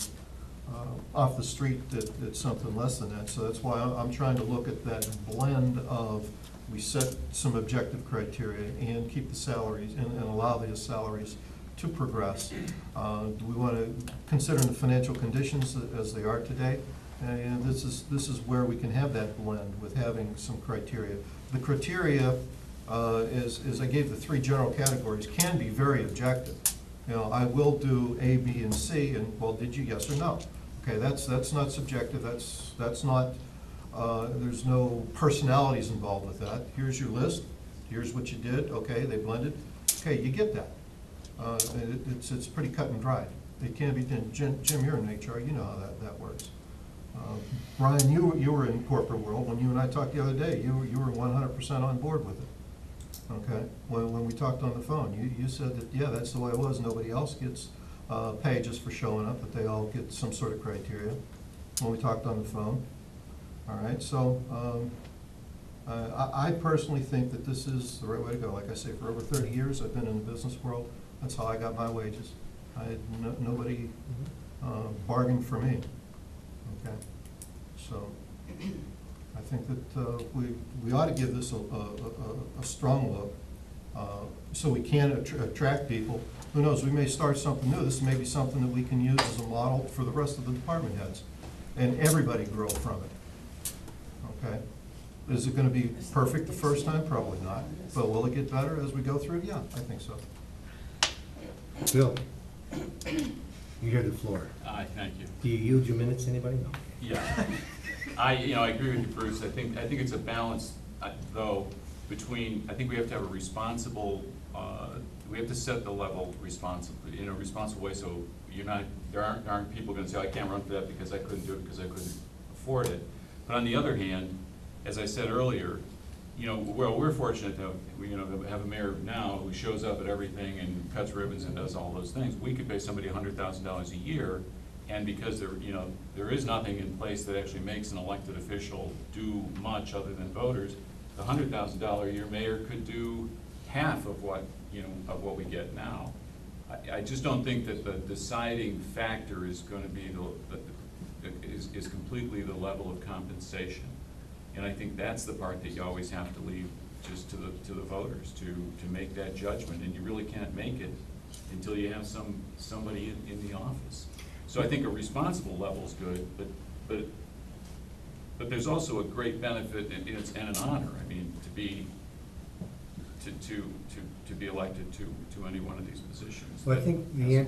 off the street at something less than that, so that's why I'm trying to look at that blend of, we set some objective criteria and keep the salaries, and allow the salaries to progress. Do we wanna consider the financial conditions as they are today? And this is where we can have that blend with having some criteria. The criteria, is I gave the 3 general categories, can be very objective. You know, I will do A, B, and C, and, well, did you, yes or no? Okay, that's not subjective, that's not, there's no personalities involved with that. Here's your list, here's what you did, okay, they blended, okay, you get that. It's pretty cut and dried. It can be done. Jim, you're in HR, you know how that works. Brian, you were in corporate world. When you and I talked the other day, you were 100% on board with it. Okay, when we talked on the phone, you said that, yeah, that's the way it was. Nobody else gets paid just for showing up, but they all get some sort of criteria. when we talked on the phone. All right, so I personally think that this is the right way to go. Like I say, for over 30 years, I've been in the business world. That's how I got my wages. I had nobody bargained for me. Okay, so I think that we ought to give this a strong look, so we can attract people. Who knows, we may start something new. This may be something that we can use as a model for the rest of the department heads, and everybody grow from it. Okay? Is it gonna be perfect the first time? Probably not. But will it get better as we go through it? Yeah, I think so. Bill, you hear the floor. Thank you. Do you yield your minutes to anybody? No. Yeah. I agree with you, Bruce. I think it's a balance, though, between, I think we have to have a responsible, we have to set the level responsibly, in a responsible way, so there aren't people gonna say, I can't run for that because I couldn't do it, because I couldn't afford it. But on the other hand, as I said earlier, we're fortunate to have a mayor now who shows up at everything and cuts ribbons and does all those things. We could pay somebody $100,000 a year, and because there is nothing in place that actually makes an elected official do much other than voters, the $100,000 a year mayor could do half of what we get now. I just don't think that the deciding factor is going to be is completely the level of compensation. And I think that's the part that you always have to leave just to the voters to make that judgment, and you really can't make it until you have somebody in the office. So I think a responsible level is good, but there's also a great benefit and an honor. I mean, to be elected to any one of these positions. Well, I think I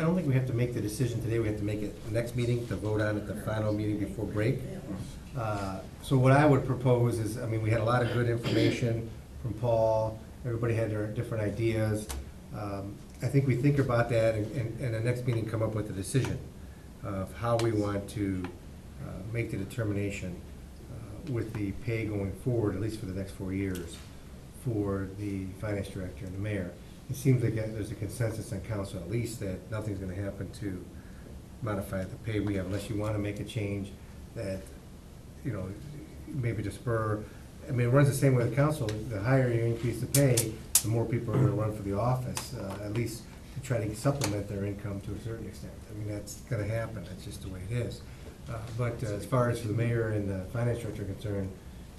don't think we have to make the decision today. We have to make it the next meeting to vote on at the final meeting before break. So what I would propose is, we had a lot of good information from Paul. Everybody had their different ideas. I think we think about that and the next meeting come up with a decision of how we want to make the determination with the pay going forward, at least for the next 4 years, for the finance director and the mayor. It seems like there's a consensus on council at least that nothing's gonna happen to modify the pay we have unless you wanna make a change that, maybe to spur. It runs the same way with council. The higher you increase the pay, the more people are gonna run for the office, at least to try to supplement their income to a certain extent. That's gonna happen. That's just the way it is. But as far as for the mayor and the finance director are concerned,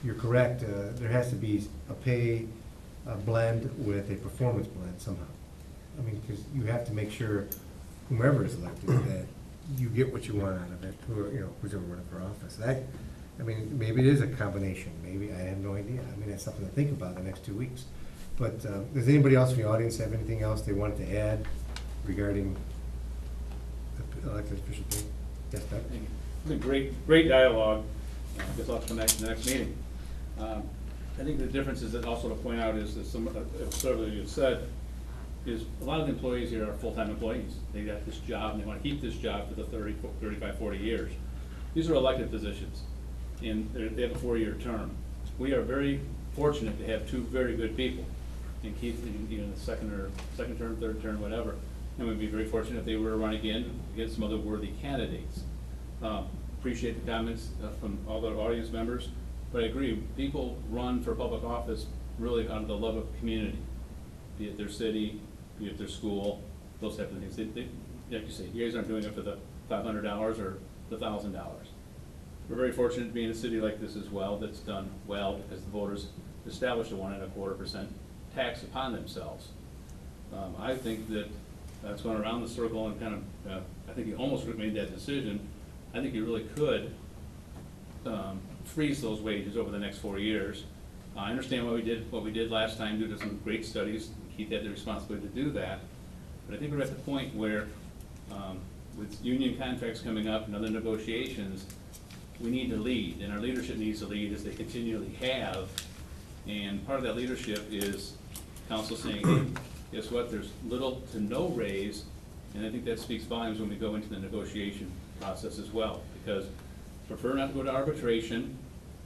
you're correct. There has to be a pay blend with a performance blend somehow. Because you have to make sure whomever is elected that you get what you want out of it, who's ever running for office. Maybe it is a combination. Maybe, I have no idea. That's something to think about in the next 2 weeks. But does anybody else in the audience have anything else they wanted to add regarding the elected official thing? Yes, Doug? Thank you. It's a great dialogue. I guess I'll come back to the next meeting. I think the difference is that also to point out is that several of you have said, is a lot of the employees here are full-time employees. They got this job and they want to keep this job for the 35, 40 years. These are elected positions, and they have a 4-year term. We are very fortunate to have 2 very good people, and Keith in the second term, third term, whatever. And we'd be very fortunate if they were to run again against some other worthy candidates. Appreciate the comments from all the audience members, but I agree, people run for public office really out of the love of community, be it their city, be it their school, those type of things. They, like you say, you guys aren't doing it for the $500 or the $1,000. We're very fortunate to be in a city like this as well that's done well because the voters established a 1.25% tax upon themselves. I think that's going around the circle and kind of, I think you almost made that decision. I think you really could freeze those wages over the next 4 years. I understand what we did last time due to some great studies. Keith had the responsibility to do that. But I think we're at the point where with union contracts coming up and other negotiations, we need to lead, and our leadership needs to lead as they continually have. And part of that leadership is council saying, hey, guess what, there's little to no raise, and I think that speaks volumes when we go into the negotiation process as well, because prefer not to go to arbitration,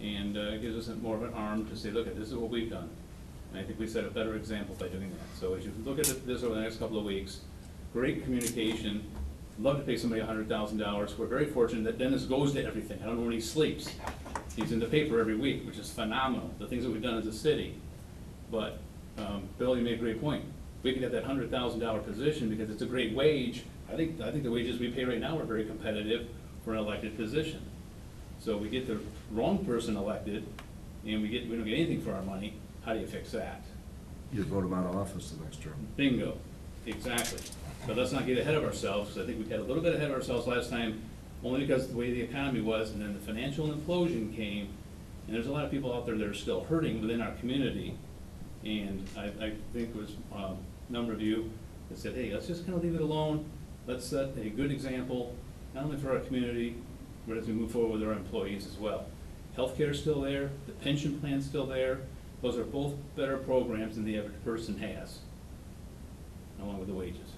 and it gives us more of an arm to say, look, this is what we've done. And I think we set a better example by doing that. So as you look at this over the next couple of weeks, great communication, love to pay somebody $100,000. We're very fortunate that Dennis goes to everything. I don't know when he sleeps. He's in the paper every week, which is phenomenal, the things that we've done as a city. But, Bill, you made a great point. We could have that $100,000 position because it's a great wage. I think the wages we pay right now are very competitive for an elected position. So we get the wrong person elected, and we don't get anything for our money. How do you fix that? You vote them out of office the next term. Bingo, exactly. But let's not get ahead of ourselves, because I think we got a little bit ahead of ourselves last time, only because of the way the economy was, and then the financial implosion came, and there's a lot of people out there that are still hurting within our community. And I think it was a number of you that said, hey, let's just kind of leave it alone. Let's set a good example, not only for our community, but as we move forward with our employees as well. Healthcare's still there, the pension plan's still there. Those are both better programs than the average person has, along with the wages.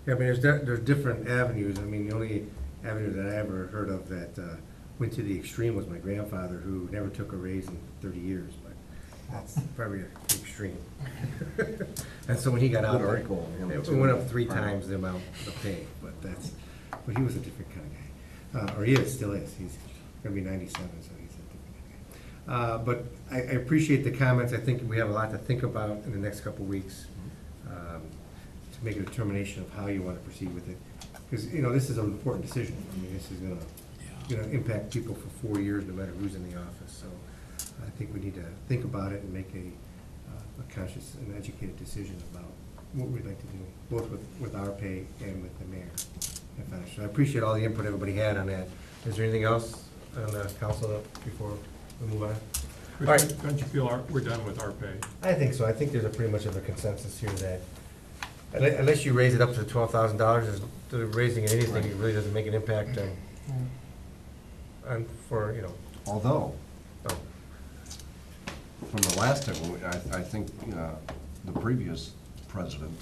Yeah, I mean, there's different avenues. I mean, the only avenue that I ever heard of that went to the extreme was my grandfather, who never took a raise in 30 years, but that's probably an extreme. And so when he got out, Good article, it went up 3 times the amount of pay, but he was a different kind of guy. Or he still is. He's gonna be 97, so he's a different kind of guy. But I appreciate the comments. I think we have a lot to think about in the next couple of weeks to make a determination of how you want to proceed with it. Because, this is an important decision. I mean, this is gonna impact people for 4 years, no matter who's in the office. So I think we need to think about it and make a conscious and educated decision about what we'd like to do, both with our pay and with the mayor. So I appreciate all the input everybody had on that. Is there anything else on the council before we move on? All right. Don't you feel we're done with our pay? I think so. I think there's a pretty much of a consensus here that unless you raise it up to $12,000, raising it anything, it really doesn't make an impact on Although, oh. from the last time, I think the previous president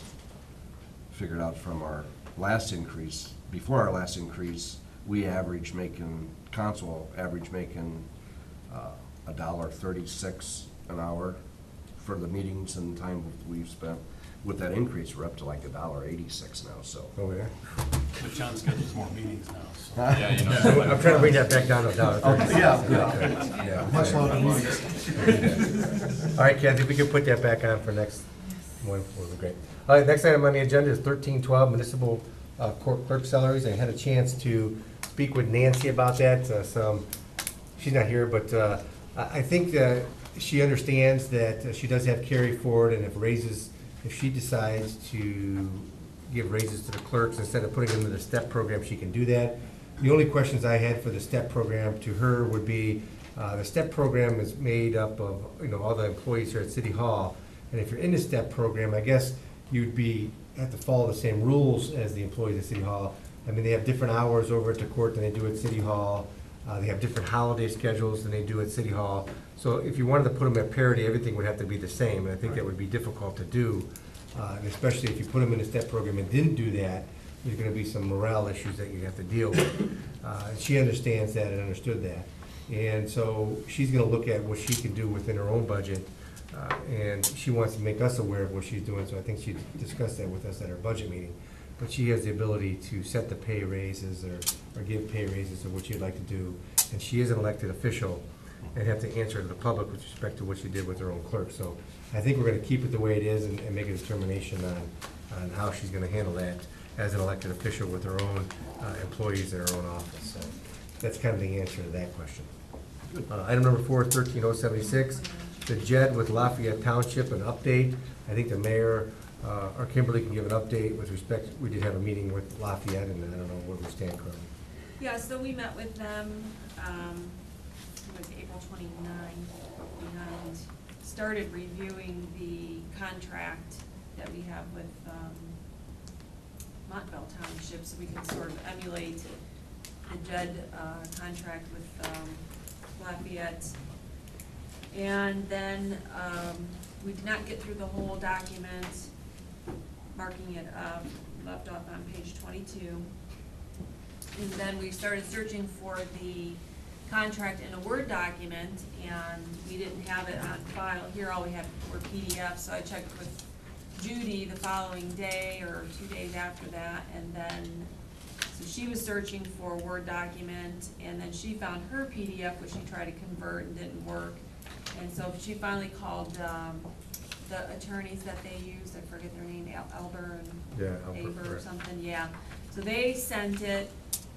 figured out from our last increase, before our last increase, council average making $1.36 an hour for the meetings and time we've spent. With that increase, we're up to like $1.86 now, so. Oh, yeah? But John schedules more meetings now, so. Yeah, So I'm trying to bring that back down to $1. Yeah. Much longer meetings. All right, Kathy, if we could put that back on for next one, would be great. All right, next item on the agenda is 1312 municipal court clerk salaries. I had a chance to speak with Nancy about that. She's not here, but I think that she understands that she does have carry forward, and if she decides to give raises to the clerks instead of putting them in the STEP program, she can do that. The only questions I had for the STEP program to her would be, the STEP program is made up of all the employees here at City Hall, and if you're in the STEP program, I guess you'd have to follow the same rules as the employees at City Hall. I mean, they have different hours over at the court than they do at City Hall. They have different holiday schedules than they do at City Hall. So if you wanted to put them at parity, everything would have to be the same, and I think that would be difficult to do. And especially if you put them in the STEP program and didn't do that, there's gonna be some morale issues that you have to deal with. She understands that and understood that. And so she's gonna look at what she can do within her own budget, and she wants to make us aware of what she's doing, so I think she discussed that with us at our budget meeting. But she has the ability to set the pay raises or give pay raises of what she'd like to do. And she is an elected official and have to answer to the public with respect to what she did with her own clerk. So I think we're gonna keep it the way it is and make a determination on how she's gonna handle that as an elected official with her own employees in her own office. So that's kind of the answer to that question. Item number 4, 13076, the JED with Lafayette Township, an update. I think the mayor or Kimberly can give an update with respect. We did have a meeting with Lafayette, and I don't know where we stand currently. Yeah, so we met with them, it was April 29th, and started reviewing the contract that we have with Montville Township, so we can sort of emulate the JED contract with Lafayette. And then we did not get through the whole document, marking it up, left off on page 22. And then we started searching for the contract in a Word document, and we didn't have it on file. Here all we had were PDFs, so I checked with Judy the following day or 2 days after that, and then, so she was searching for a Word document, and then she found her PDF, which she tried to convert and didn't work. And so she finally called, the attorneys that they use, I forget their name, Elber Yeah, and Elber, Aber or right. something, yeah. So they sent it,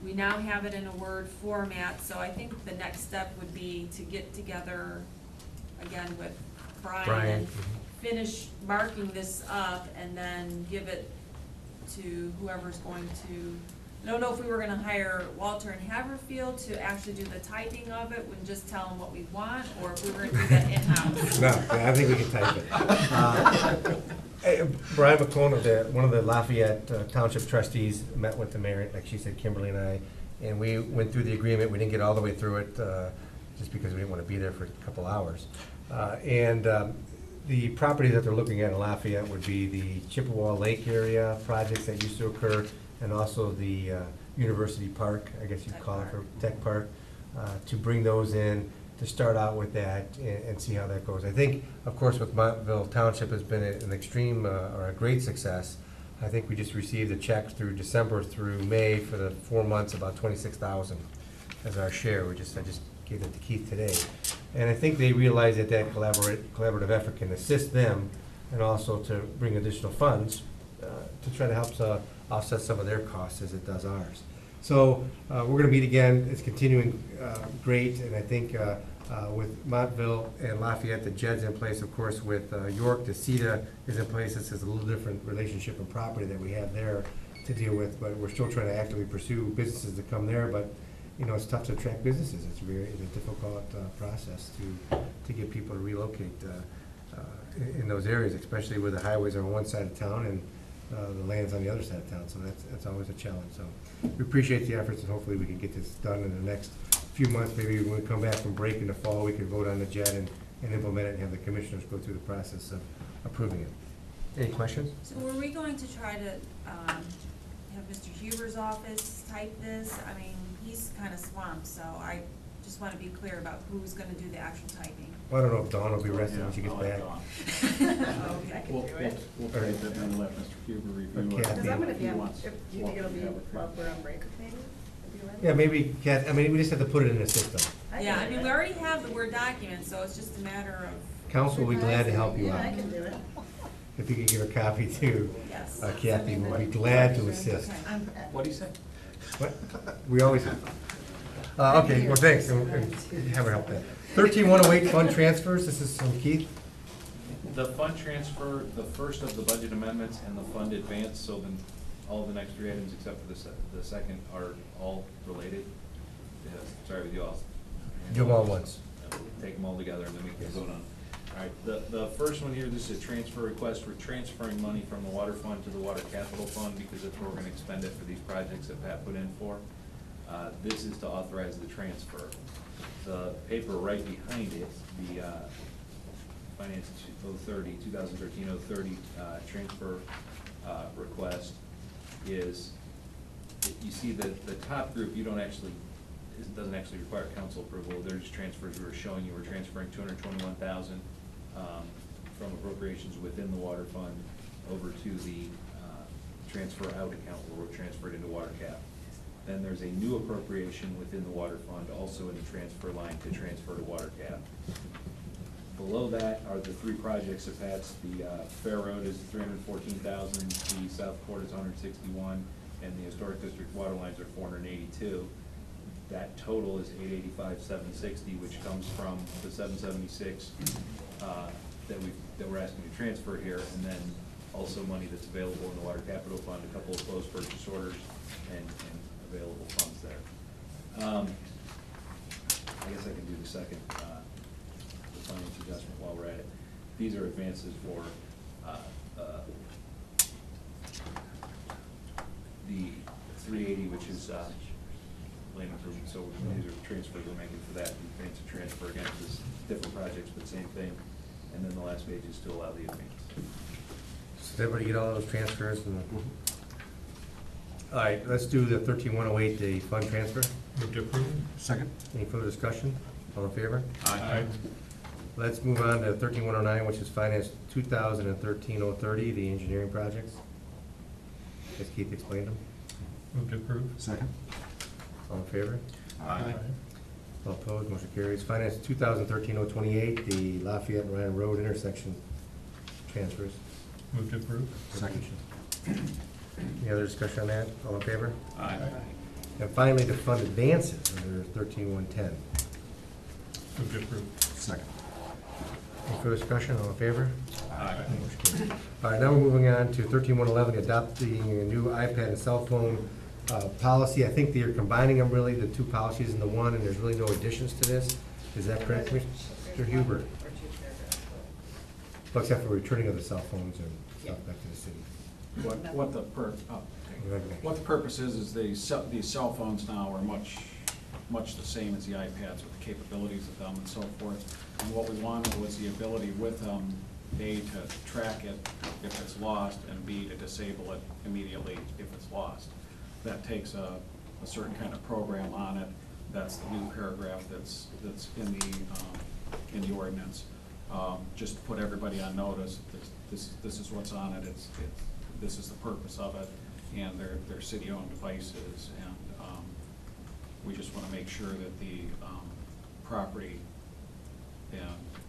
we now have it in a Word format, so I think the next step would be to get together again with Brian, Brian, mhm. finish marking this up, and then give it to whoever's going to, I don't know if we were gonna hire Walter and Haverfield to actually do the typing of it, and just tell them what we want, or if we were gonna do that in-house. No, I think we can type it. Brian McClone, one of the Lafayette Township trustees, met with the mayor, like she said, Kimberly and I, and we went through the agreement. We didn't get all the way through it, just because we didn't want to be there for a couple hours. The properties that they're looking at in Lafayette would be the Chippewa Lake area projects that used to occur, and also the University Park, I guess you'd Tech call it, Park. for Tech Park, to bring those in, to start out with that and see how that goes. I think, of course, with Montville Township has been an extreme, or a great success. I think we just received a check through December through May for the 4 months, about $26,000 as our share. I just gave that to Keith today. And I think they realize that that collaborative effort can assist them, and also to bring additional funds to try to help offset some of their costs as it does ours. So we're going to meet again. It's continuing great, and I think with Montville and Lafayette, the JED's in place. Of course, with York, the CETA is in place. This is a little different relationship and property that we have there to deal with, but we're still trying to actively pursue businesses to come there. But you know, it's tough to attract businesses. It's a difficult process to get people to relocate in those areas, especially where the highways are on one side of town and the land's on the other side of town. So that's always a challenge. So we appreciate the efforts, and hopefully we can get this done in the next few months. Maybe when we come back from break in the fall, we can vote on the JED and implement it, and have the commissioners go through the process of approving it. Any questions? So were we going to try to, have Mr. Huber's office type this? I mean, he's kind of swamped, so I just want to be clear about who's going to do the actual typing. Well, I don't know if Dawn will be rested when she gets back. Okay. We'll take that and let Mr. Huber review it. Kathy. Because I'm gonna be, He wants- if you think it'll be, wants to have it. well, we're on break, maybe? It'll be ready? Yeah, maybe, Kath, I mean, we just have to put it in the system. Yeah, I mean, we already have the Word document, so it's just a matter of, Council will be glad to help you Yeah, out. I can do it. If you could give a copy to yes. Kathy, we'll be glad to assist. Okay. What'd he say? What? We always have. Okay, well, thanks, and have her help there. 13108 fund transfers, this is from Keith. The fund transfer, the first of the budget amendments and the fund advance, so then all the next three items except for the second are all related. Yes, sorry with you all. Do them all at once. Take them all together and then we can vote on. All right, the first one here, this is a transfer request. We're transferring money from the water fund to the water capital fund because that's where we're gonna expend it for these projects that Pat put in for. This is to authorize the transfer. The paper right behind it, the Finance 2013-030 transfer request is, you see that the top group, you don't actually, it doesn't actually require council approval. They're just transfers we were showing you. We're transferring $221,000 from appropriations within the water fund over to the transfer out account where we're transferred into water cap. Then there's a new appropriation within the water fund, also in the transfer line to transfer to water cap. Below that are the three projects of Pat's. The Fair Road is $314,000, the South Court is $161,000, and the Historic District water lines are $482,000. That total is $885,760, which comes from the $776 that we're asking to transfer here, and then also money that's available in the Water Capital Fund, a couple of closed purchase orders, and available funds there. I guess I can do the second, the finance adjustment while we're at it. These are advances for the 380, which is land improvement. So these are transfers we're making for that. Advance and transfer again, this different projects, but same thing. And then the last page is to allow the advance. So did everybody get all those transfers? All right, let's do the 13108, the fund transfer. Move to approve. Second? Any further discussion? All in favor? Aye. Let's move on to 13109, which is finance 2013-030, the engineering projects. As Keith explained them. Move to approve. Second? All in favor? Aye. All opposed, motion carries. Finance 2013-028, the Lafayette and Ryan Road intersection transfers. Move to approve. Second. Any other discussion on that? All in favor? Aye. And finally, the fund advances under 13110. Move to approve. Second. Any further discussion? All in favor? Aye. All right, now we're moving on to 13111, adopting a new iPad and cell phone policy. I think they're combining them really, the two policies into one, and there's really no additions to this. Is that correct, Mr. Huber? Well, except for returning of the cell phones and stuff back to the city. What the purpose is these cell phones now are much the same as the iPads with the capabilities of them and so forth. And what we wanted was the ability with them, A, to track it if it's lost, and B, to disable it immediately if it's lost. That takes a certain kind of program on it. That's the new paragraph that's in the ordinance. Just to put everybody on notice, this is what's on it. This is the purpose of it, and they're city-owned devices, and we just want to make sure that the property and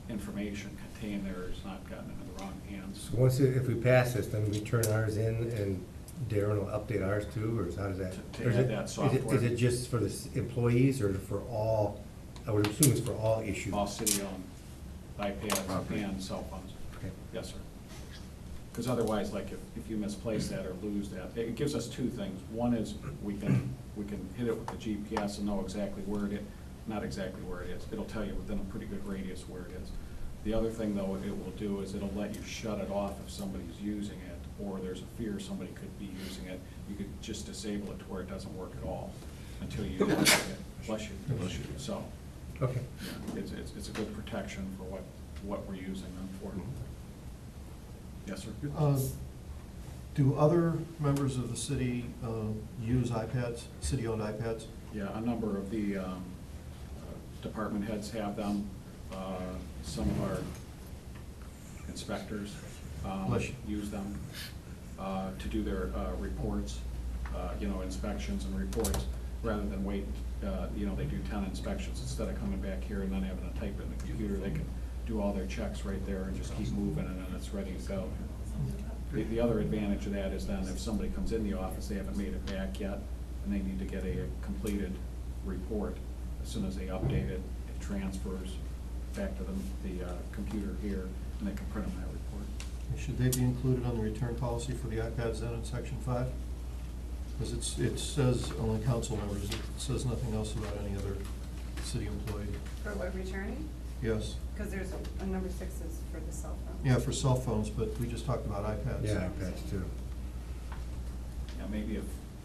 information contained there is not gotten into the wrong hands. So once, if we pass this, then we turn ours in, and Darren will update ours too, or how does that? To or is add it- that software. Is it just for the employees, or for all, I would assume it's for all issues? All city-owned iPads and cell phones. Okay. Yes, sir. Because otherwise, like if you misplace that or lose that, it gives us two things. One is we can hit it with the GPS and know exactly where it is, not exactly where it is. It'll tell you within a pretty good radius where it is. The other thing, though, it will do is it'll let you shut it off if somebody's using it, or there's a fear somebody could be using it. You could just disable it to where it doesn't work at all until you bless you. So, Okay. it's a good protection for what we're using them for. Yes, sir. Do other members of the city use iPads, city-owned iPads? Yeah, a number of the department heads have them. Some of our inspectors use them to do their reports, inspections and reports, rather than wait, they do 10 inspections. Instead of coming back here and then having to type in the computer, they can do all their checks right there and just keep moving, and then it's ready to go. The other advantage of that is then if somebody comes in the office, they haven't made it back yet, and they need to get a completed report. As soon as they update it, it transfers back to the computer here, and they can print them that report. Should they be included on the return policy for the iPads then in section 5? Because it says only council members, it says nothing else about any other city employee. For what, returning? Yes. Because there's a number 6 is for the cell phone. Yeah, for cell phones, but we just talked about iPads. Yeah, iPads too. Yeah, maybe if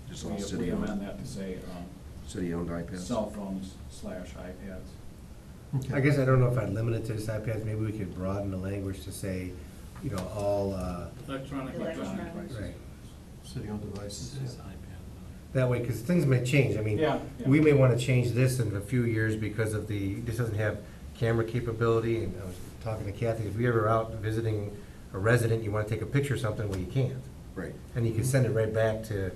Just all we city-owned. amend that to say City-owned iPads? cell phones / iPads. Okay. I guess I don't know if I'd limit it to just iPads. Maybe we could broaden the language to say, all, Electronic. right. City-owned devices, yeah. That way, because things may change. I mean, Yeah, yeah. we may want to change this in a few years because of this doesn't have camera capability. And I was talking to Kathy, if you're ever out visiting a resident, you want to take a picture of something, well, you can't. Right. And you can send it right back to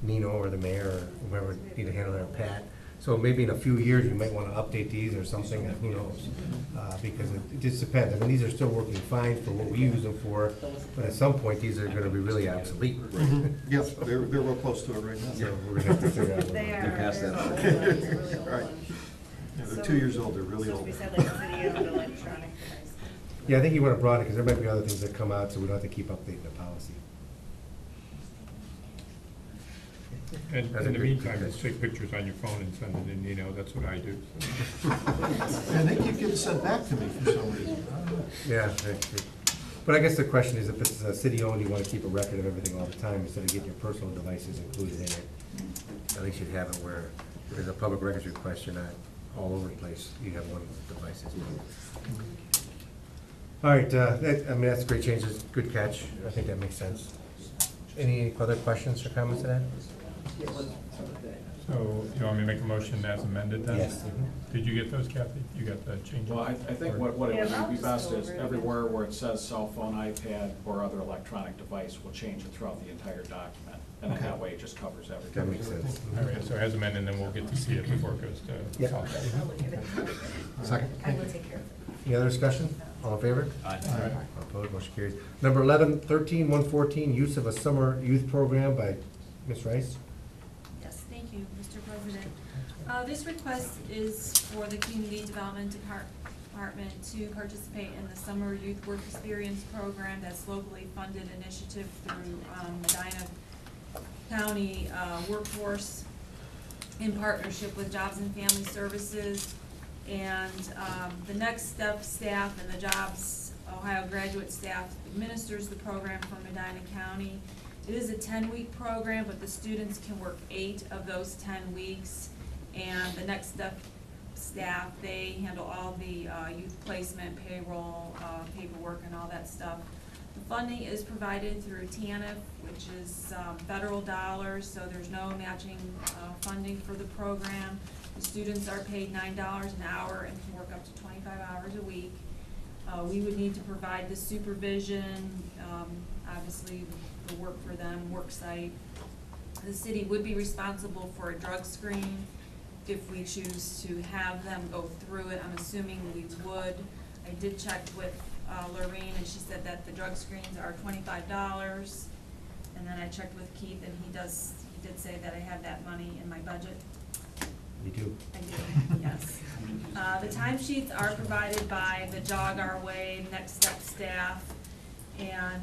Nino or the mayor or whoever need to handle their Pat. So maybe in a few years, you might want to update these or something, who knows? Because it just depends. I mean, these are still working fine for what we use them for, but at some point, these are going to be really obsolete. Yes, they're real close to it right now. So we're going to have to figure out. They are, They're past they're that. old ones, really old Right. ones. Yeah, they're So- 2 years old, they're really So old. if we said like city-owned electronic device. Yeah, I think you want to broaden it, because there might be other things that come out, so we don't have to keep updating the policy. And That's a in the great meantime, just suggestion. take pictures on your phone and send it in, that's what I do. And they keep getting sent back to me for some reason. I don't know. Yeah, but I guess the question is, if it's city-owned, you want to keep a record of everything all the time, instead of getting your personal devices included in it. At least you'd have it where, if there's a public records request, you're not all over the place, you have one device. All right, that's a great change, it's a good catch, I think that makes sense. Any other questions or comments to that? So, you want me to make a motion as amended then? Yes. Did you get those, Kathy? You got the changes? Well, I think what it would be best is everywhere where it says cell phone, iPad, or other electronic device, we'll change it throughout the entire document. And then that way it just covers everything. That makes sense. All right, so as amended, then we'll get to see it before it goes to Yep. council. Second? I will take care of it. Any other discussion? All in favor? Aye. Opposed, motion carries. Number 11, 13-114, use of a summer youth program by Ms. Rice. Yes, thank you, Mr. President. This request is for the Community Development Department to participate in the Summer Youth Work Experience Program that's locally funded initiative through Medina County Workforce in partnership with Jobs and Family Services. And the Next Step staff and the Jobs Ohio graduate staff administers the program for Medina County. It is a 10-week program, but the students can work 8 of those 10 weeks. And the Next Step staff, they handle all the youth placement, payroll, paperwork, and all that stuff. The funding is provided through TANF, which is federal dollars, so there's no matching funding for the program. The students are paid $9 an hour and can work up to 25 hours a week. We would need to provide the supervision, obviously the work for them, work site. The city would be responsible for a drug screen if we choose to have them go through it. I'm assuming we would. I did check with Lorraine, and she said that the drug screens are $25. And then I checked with Keith, and he did say that I have that money in my budget. You do. I do, yes. The timesheets are provided by the Jog Our Way Next Step staff, and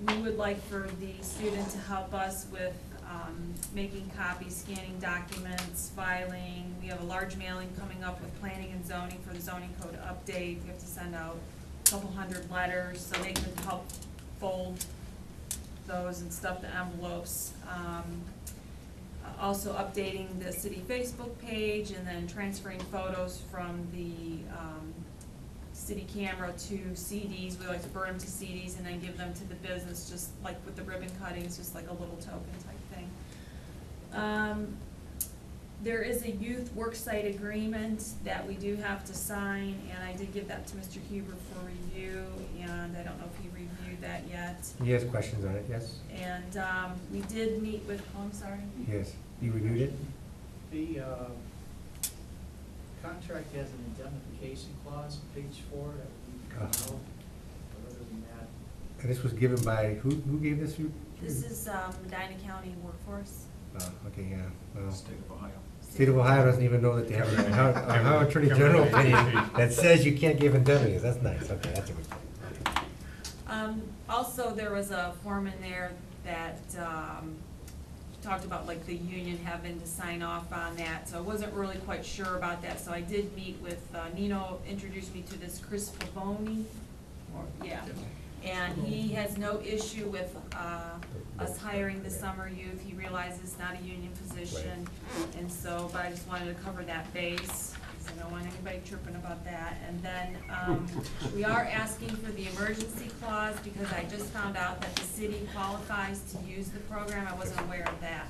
we would like for the student to help us with making copies, scanning documents, filing. We have a large mailing coming up with planning and zoning for the zoning code update. We have to send out a couple hundred letters, so they can help fold those and stuff the envelopes. Also updating the city Facebook page, and then transferring photos from the city camera to CDs. We like to burn them to CDs and then give them to the business, just like with the ribbon cuttings, just like a little token type thing. There is a youth worksite agreement that we do have to sign, and I did give that to Mr. Huber for review, and I don't know if he reviewed that yet. He has questions on it, yes? And we did meet with, oh, I'm sorry. Yes. You reviewed it? The contract has an indemnification clause on page 4 that we can come out. But other than that, And this was given by, who gave this? This is Medina County Workforce. Okay, yeah, well. State of Ohio. State of Ohio doesn't even know that they have an Ohio Attorney General opinion that says you can't give indemnities. That's nice, okay, that's a good thing. Also, there was a form in there that talked about like the union having to sign off on that, so I wasn't really quite sure about that. So I did meet with, Nino introduced me to this Chris Pavoni, yeah. And he has no issue with us hiring the summer youth. He realizes it's not a union position. And so, but I just wanted to cover that base, because I don't want anybody tripping about that. And then we are asking for the emergency clause, because I just found out that the city qualifies to use the program. I wasn't aware of that.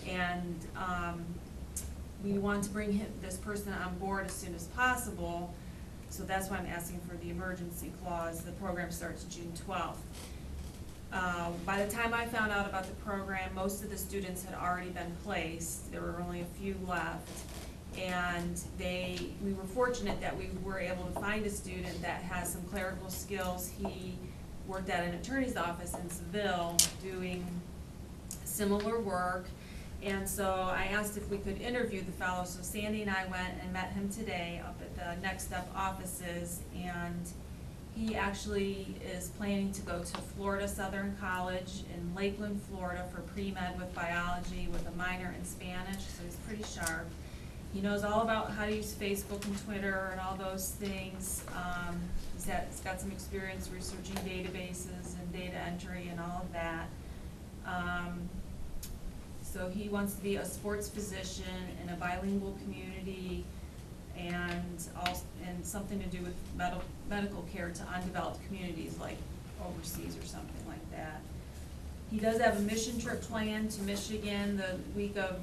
And we want to bring this person on board as soon as possible. So that's why I'm asking for the emergency clause. The program starts June 12th. By the time I found out about the program, most of the students had already been placed. There were only a few left. And we were fortunate that we were able to find a student that has some clerical skills. He worked at an attorney's office in Seville doing similar work. And so I asked if we could interview the fellow. So Sandy and I went and met him today up at the Next Step offices, and he actually is planning to go to Florida Southern College in Lakeland, Florida for pre-med with biology with a minor in Spanish, so he's pretty sharp. He knows all about how to use Facebook and Twitter and all those things. He's got some experience researching databases and data entry and all of that. So he wants to be a sports physician in a bilingual community, and something to do with medical care to undeveloped communities like overseas or something like that. He does have a mission trip planned to Michigan the week of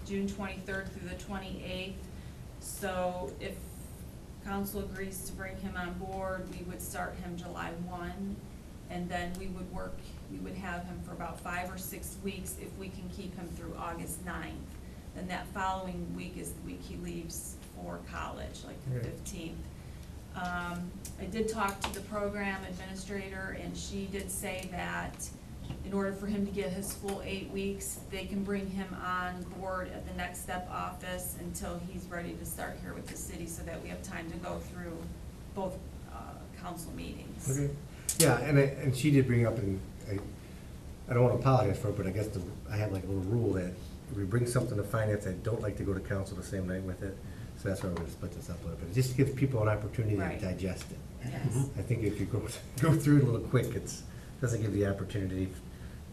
June 23rd through the 28th. So if council agrees to bring him on board, we would start him July 1, and then we would have him for about 5 or 6 weeks if we can keep him through August 9th. Then that following week is the week he leaves for college, like the Okay. 15th. I did talk to the program administrator, and she did say that in order for him to get his full 8 weeks, they can bring him on board at the Next Step office until he's ready to start here with the city, so that we have time to go through both council meetings. Okay. Yeah, and she did bring up, and I don't want to apologize for it, but I guess I have like a little rule that if we bring something to finance, I don't like to go to council the same night with it. So that's why we're going to split this up a little bit. It just gives people an opportunity Right. to digest it. Yes. I think if you go through it a little quick, doesn't give you the opportunity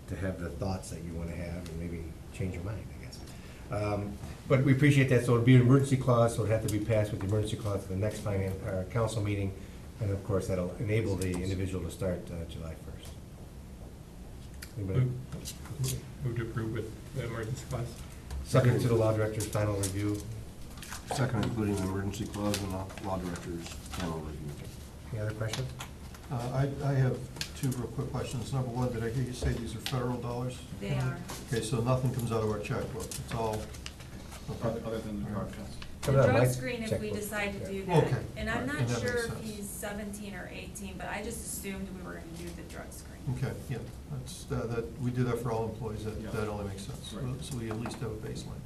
to have the thoughts that you want to have and maybe change your mind, I guess. But we appreciate that. So it'll be an emergency clause, so it'll have to be passed with the emergency clause at the next council meeting. And of course, that'll enable the individual to start July 1st. Anybody? Move to approve with the emergency clause. Subject to the law director's final review. Second, including the emergency clause and the law director's panel review. Any other questions? I have two real quick questions. Number one, did I hear you say these are federal dollars? They are. Okay, so nothing comes out of our checkbook, it's all, okay. Other than the drug test. The Coming out of my drug screen, if we checkbook. decide to do Okay. that. And I'm Right. not And that sure makes if sense. he's 17 or 18, but I just assumed we were gonna do the drug screen. Okay, yeah, we do that for all employees, Yeah. that only makes sense. Right. So we at least have a baseline.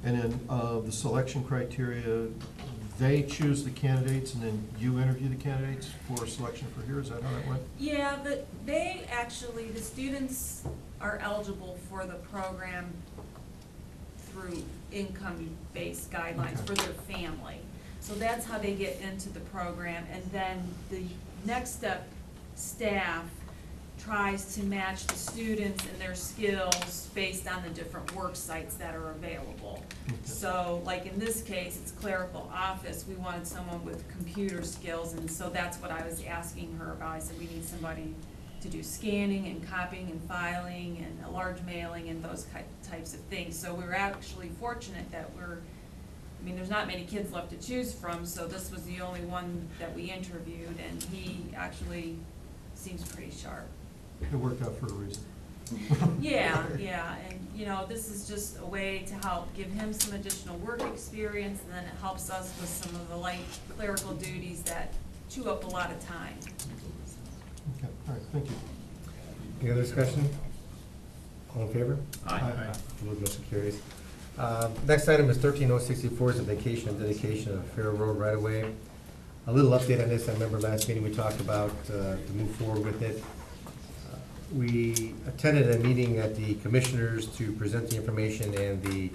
And then, the selection criteria, they choose the candidates and then you interview the candidates for selection for here, is that how that went? Yeah, the students are eligible for the program through income-based guidelines for their family. So that's how they get into the program, and then the Next Step staff tries to match the students and their skills based on the different work sites that are available. So, like in this case, it's clerical office, we wanted someone with computer skills, and so that's what I was asking her about. I said, we need somebody to do scanning and copying and filing and a large mailing and those types of things. So we're actually fortunate that there's not many kids left to choose from, so this was the only one that we interviewed, and he actually seems pretty sharp. It worked out for a reason. Yeah, and, this is just a way to help give him some additional work experience, and then it helps us with some of the light clerical duties that chew up a lot of time. Okay, all right, thank you. Any other discussion? All in favor? Aye. Motion carries. Next item is 13064, is the vacation and dedication of Fair Road right-of-way. A little update on this, I remember last meeting we talked about to move forward with it. We attended a meeting at the commissioners to present the information and the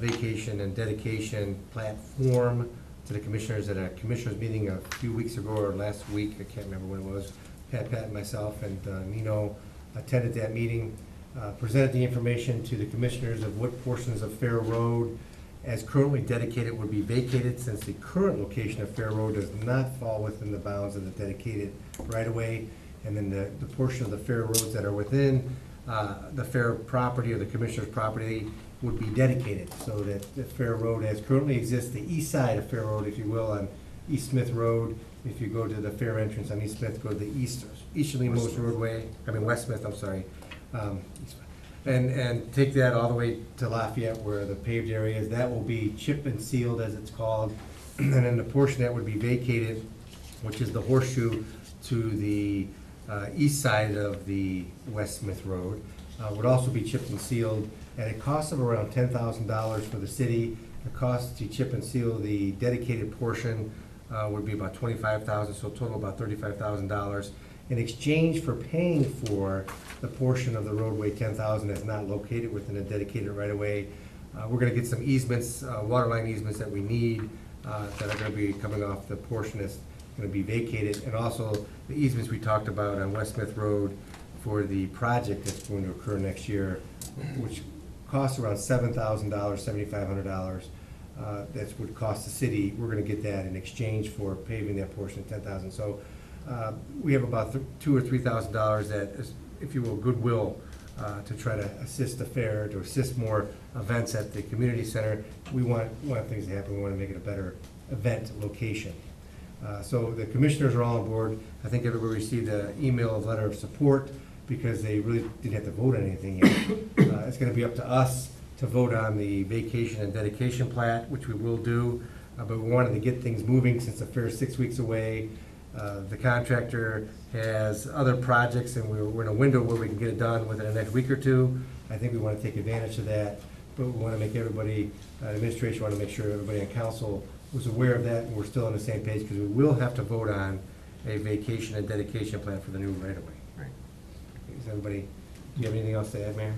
vacation and dedication platform to the commissioners at a commissioners meeting a few weeks ago or last week, I can't remember when it was. Pat and myself and Nino attended that meeting, presented the information to the commissioners of what portions of Fair Road as currently dedicated would be vacated, since the current location of Fair Road does not fall within the bounds of the dedicated right-of-way. And then the portion of the Fair Roads that are within the Fair property or the commissioner's property would be dedicated, so that the Fair Road as currently exists, the east side of Fair Road, if you will, on East Smith Road. If you go to the Fair entrance on East Smith, go to the easterlymost roadway, West Smith, I'm sorry. And take that all the way to Lafayette where the paved area is. That will be chip and sealed, as it's called. And then the portion that would be vacated, which is the horseshoe to the east side of the West Smith Road, would also be chipped and sealed at a cost of around $10,000 for the city. The cost to chip and seal the dedicated portion would be about $25,000, so total about $35,000. In exchange for paying for the portion of the roadway, $10,000, that's not located within a dedicated right-of-way, we're gonna get some easements, water line easements that we need, that are gonna be coming off the portion that's gonna be vacated, and also the easements we talked about on West Smith Road for the project that's going to occur next year, which costs around $7,000, $7,500. That's what cost the city. We're gonna get that in exchange for paving that portion, $10,000. So we have about $2,000 or $3,000 that is if you will, goodwill to try to assist the fair, to assist more events at the community center. We want things to happen. We want to make it a better event location. So the commissioners are all on board. I think everybody received an email, a letter of support, because they really didn't have to vote on anything yet. It's going to be up to us to vote on the vacation and dedication plat, which we will do. But we wanted to get things moving since the fair is 6 weeks away. The contractor has other projects, and we're in a window where we can get it done within the next week or two. I think we want to take advantage of that, but we want to make everybody, administration want to make sure everybody on council was aware of that, and we're still on the same page, because we will have to vote on a vacation and dedication plan for the new right-of-way. Right. Is everybody, do you have anything else to add, Mayor?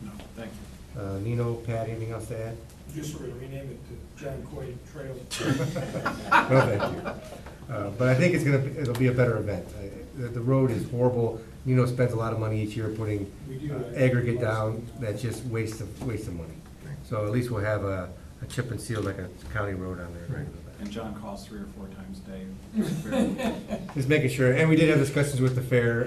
No, thank you. Nino, Pat, anything else to add? Just we're gonna rename it to John Coy Trail. No, thank you. But I think it'll be a better event. The road is horrible. Nino spends a lot of money each year putting We do. aggregate down. That's just waste of money. So at least we'll have a chip and seal like a county road on there. Right. And John calls 3 or 4 times a day. Just making sure, and we did have discussions with the fair.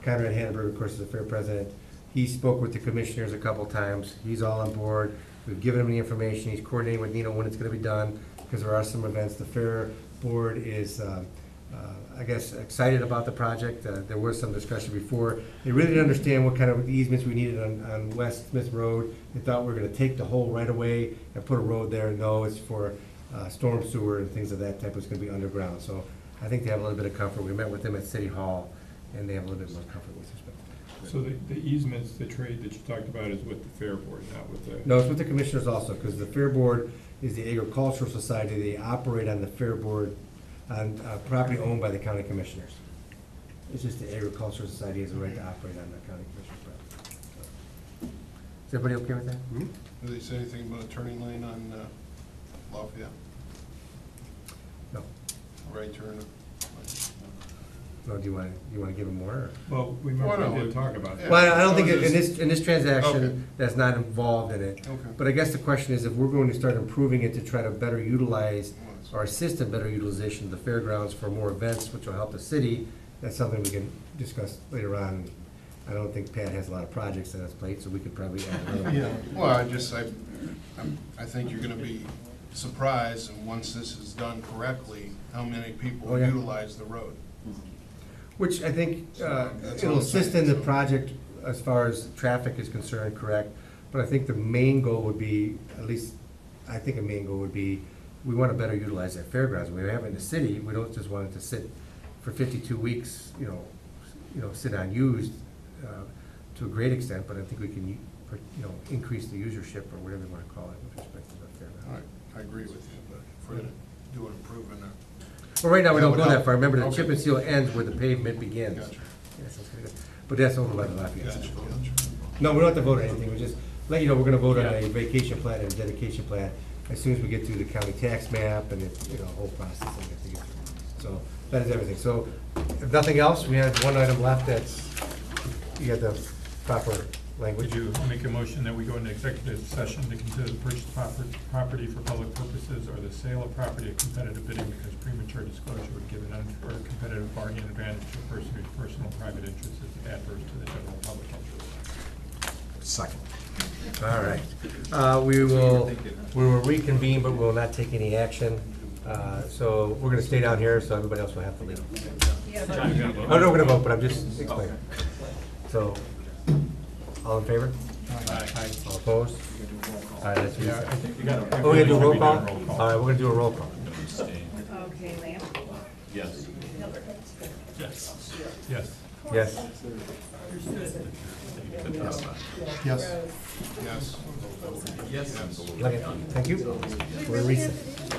Conrad Hannenberg, of course, is the fair president. He spoke with the commissioners a couple times. He's all on board. We've given him the information. He's coordinating with Nino when it's gonna be done, because there are some events. The fair board is, I guess, excited about the project. There was some discussion before. They really didn't understand what kind of easements we needed on West Smith Road. They thought we were gonna take the whole right of way and put a road there. No, it's for storm sewer and things of that type. It's gonna be underground. So I think they have a little bit of comfort. We met with them at City Hall, and they have a little bit more comfort with respect to that. So the easements, the trade that you talked about is with the fair board, not with the? No, it's with the commissioners also, because the fair board is the agricultural society. They operate on the fair board on property owned by the county commissioners. It's just the agricultural society has a right to operate on the county commissioner's property. So, is everybody okay with that? Did they say anything about a turning lane on Lafayette? No. Right turn? No, do you want to give them more? Or? Well, we did talk about that. Well, I don't think in this transaction, Okay. that's not involved in it. Okay. But I guess the question is, if we're going to start improving it to try to better utilize or assist in better utilization of the fairgrounds for more events, which will help the city, that's something we can discuss later on. I don't think Pat has a lot of projects on his plate, so we could probably add another. Yeah, well, I think you're gonna be surprised, and once this is done correctly, how many people Oh, yeah. utilize the road. Which I think That's it'll all I'm assist saying, in the so. project as far as traffic is concerned, correct? But I think the main goal would be, at least, I think a main goal would be, we want to better utilize that fairgrounds. We have it in the city, we don't just want it to sit for 52 weeks, sit unused to a great extent, but I think we can, increase the usership or whatever you want to call it with respect to the All fairgrounds. right, I agree with you, but if we're gonna do an improvement, Well, right now, we That don't would go that help. far. Remember, the Okay. chip and seal ends where the pavement begins. Gotcha. Yes, that's good. But that's over by the Lafayette gotcha, Center. gotcha. No, we don't have to vote on anything, we just let you know, we're gonna vote on Yeah. a vacation plan and a dedication plan as soon as we get through the county tax map and the, whole process that we have to get through. So, that is everything. So, if nothing else, we have one item left that's, you got the proper language. Would you make a motion that we go into executive session to consider the purchase of property for public purposes or the sale of property at competitive bidding because premature disclosure would give an unfair competitive bargaining advantage to a person whose personal private interest is adverse to the general public interest? Second. All right. We will reconvene, but we will not take any action. So, we're gonna stay down here, so everybody else will have to leave. Oh, no, we're gonna vote, but I'm just explaining. So, all in favor? Aye. All opposed? All right, let's Yeah, I reset. think you got Oh, we're gonna do a roll call? Roll call. All right, we're gonna do a roll call. Okay, Lamb. Yes. Yes. Yes. Yes. Yes. Okay, thank you. We're recessed.